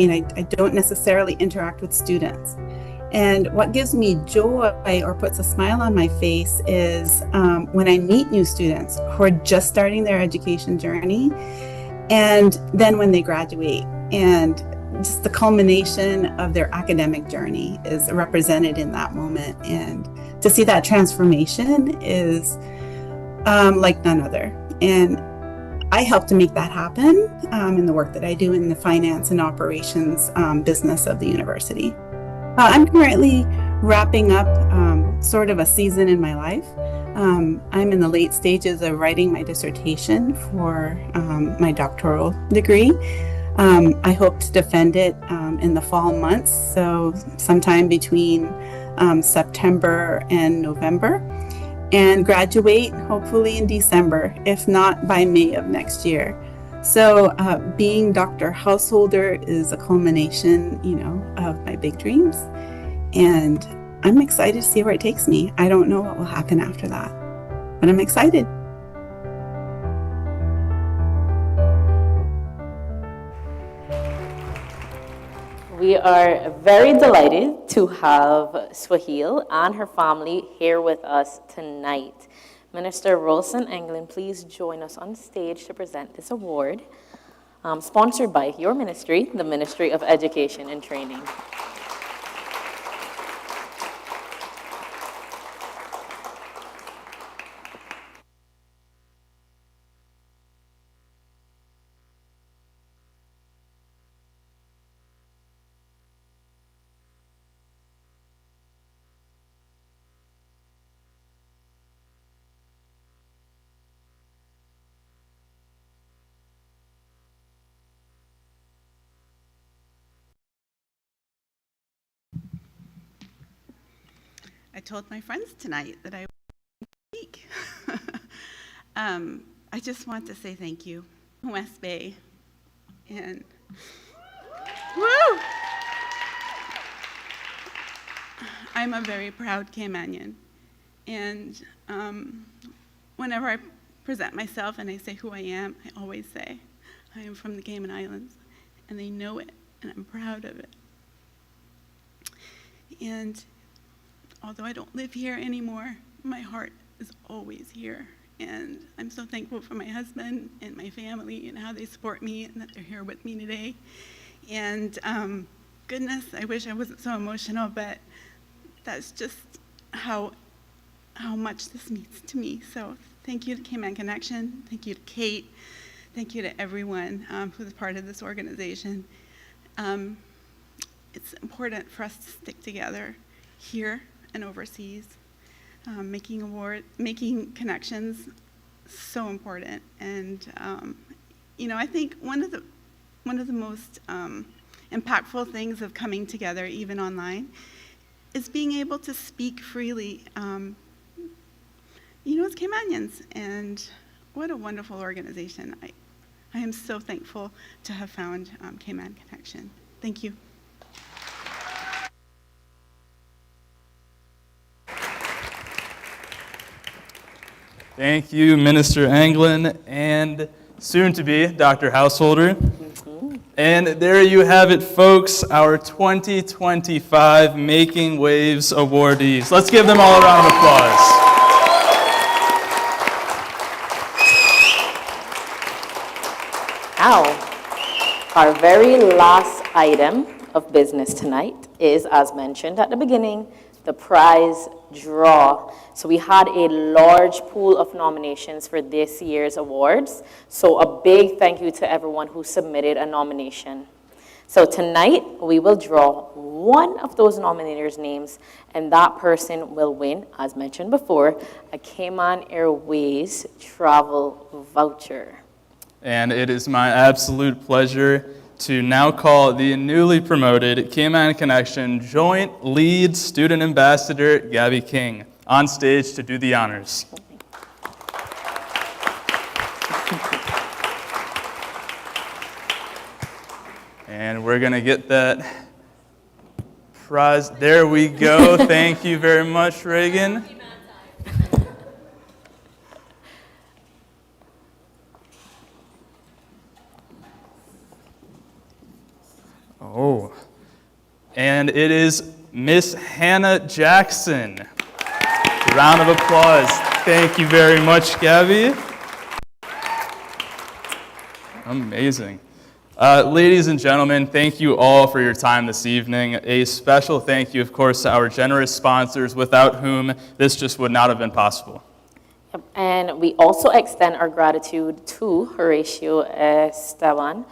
don't necessarily interact with students. And what gives me joy or puts a smile on my face is when I meet new students who are just starting their education journey, and then when they graduate, and just the culmination of their academic journey is represented in that moment. And to see that transformation is like none other. And I help to make that happen in the work that I do in the finance and operations business of the university. I'm currently wrapping up sort of a season in my life. I'm in the late stages of writing my dissertation for my doctoral degree. I hope to defend it in the fall months, so sometime between September and November, and graduate hopefully in December, if not by May of next year. So being Dr. Householder is a culmination, of my big dreams. And I'm excited to see where it takes me. I don't know what will happen after that, but I'm excited.
We are very delighted to have Swahil and her family here with us tonight. Minister Rolson Englund, please join us on stage to present this award, sponsored by your ministry, the Ministry of Education and Training.
I told my friends tonight that I would speak. I just want to say thank you, West Bay, and woo! I'm a very proud Caymanian. And whenever I present myself and I say who I am, I always say, I am from the Cayman Islands. And they know it, and I'm proud of it. And although I don't live here anymore, my heart is always here. And I'm so thankful for my husband and my family and how they support me and that they're here with me today. And goodness, I wish I wasn't so emotional, but that's just how much this means to me. So thank you to Cayman Connection. Thank you to Kate. Thank you to everyone who's part of this organization. It's important for us to stick together here and overseas. Making connections, so important. And I think one of the most impactful things of coming together, even online, is being able to speak freely. As Caymanians, and what a wonderful organization. I am so thankful to have found Cayman Connection. Thank you.
Thank you, Minister Anglin, and soon to be Dr. Householder. And there you have it, folks, our 2025 Making Waves awardees. Let's give them all a round of applause.
Now, our very last item of business tonight is, as mentioned at the beginning, the prize draw. So we had a large pool of nominations for this year's awards. So a big thank you to everyone who submitted a nomination. So tonight, we will draw one of those nominators' names, and that person will win, as mentioned before, a Cayman Airways travel voucher.
And it is my absolute pleasure to now call the newly promoted Cayman Connection Joint Lead Student Ambassador, Gabby King, on stage to do the honors. And we're going to get that prize. There we go. Thank you very much, Reagan. Oh, and it is Miss Hannah Jackson. Round of applause. Thank you very much, Gabby. Amazing. Ladies and gentlemen, thank you all for your time this evening. A special thank you, of course, to our generous sponsors, without whom this just would not have been possible.
And we also extend our gratitude to Horatio Esteban,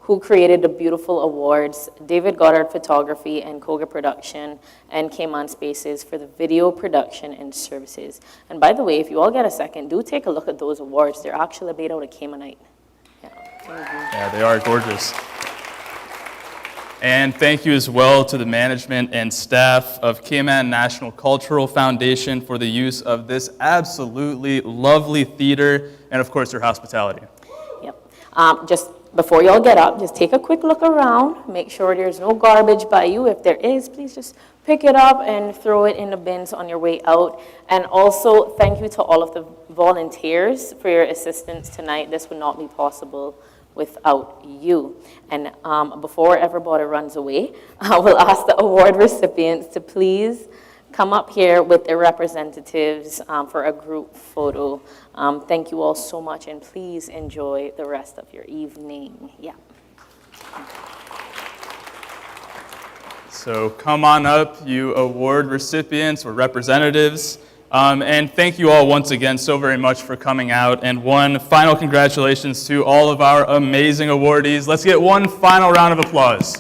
who created the beautiful awards, David Goddard Photography and Koga Production, and Cayman Spaces for the video production and services. And by the way, if you all get a second, do take a look at those awards. They're actually made out of Caymanite.
Yeah, they are gorgeous. And thank you as well to the management and staff of Cayman National Cultural Foundation for the use of this absolutely lovely theater, and of course, their hospitality.
Yep. Just before y'all get up, just take a quick look around. Make sure there's no garbage by you. If there is, please just pick it up and throw it in the bins on your way out. And also, thank you to all of the volunteers for your assistance tonight. This would not be possible without you. And before everybody runs away, I will ask the award recipients to please come up here with their representatives for a group photo. Thank you all so much, and please enjoy the rest of your evening. Yeah.
So come on up, you award recipients or representatives. And thank you all once again so very much for coming out. And one final congratulations to all of our amazing awardees. Let's get one final round of applause.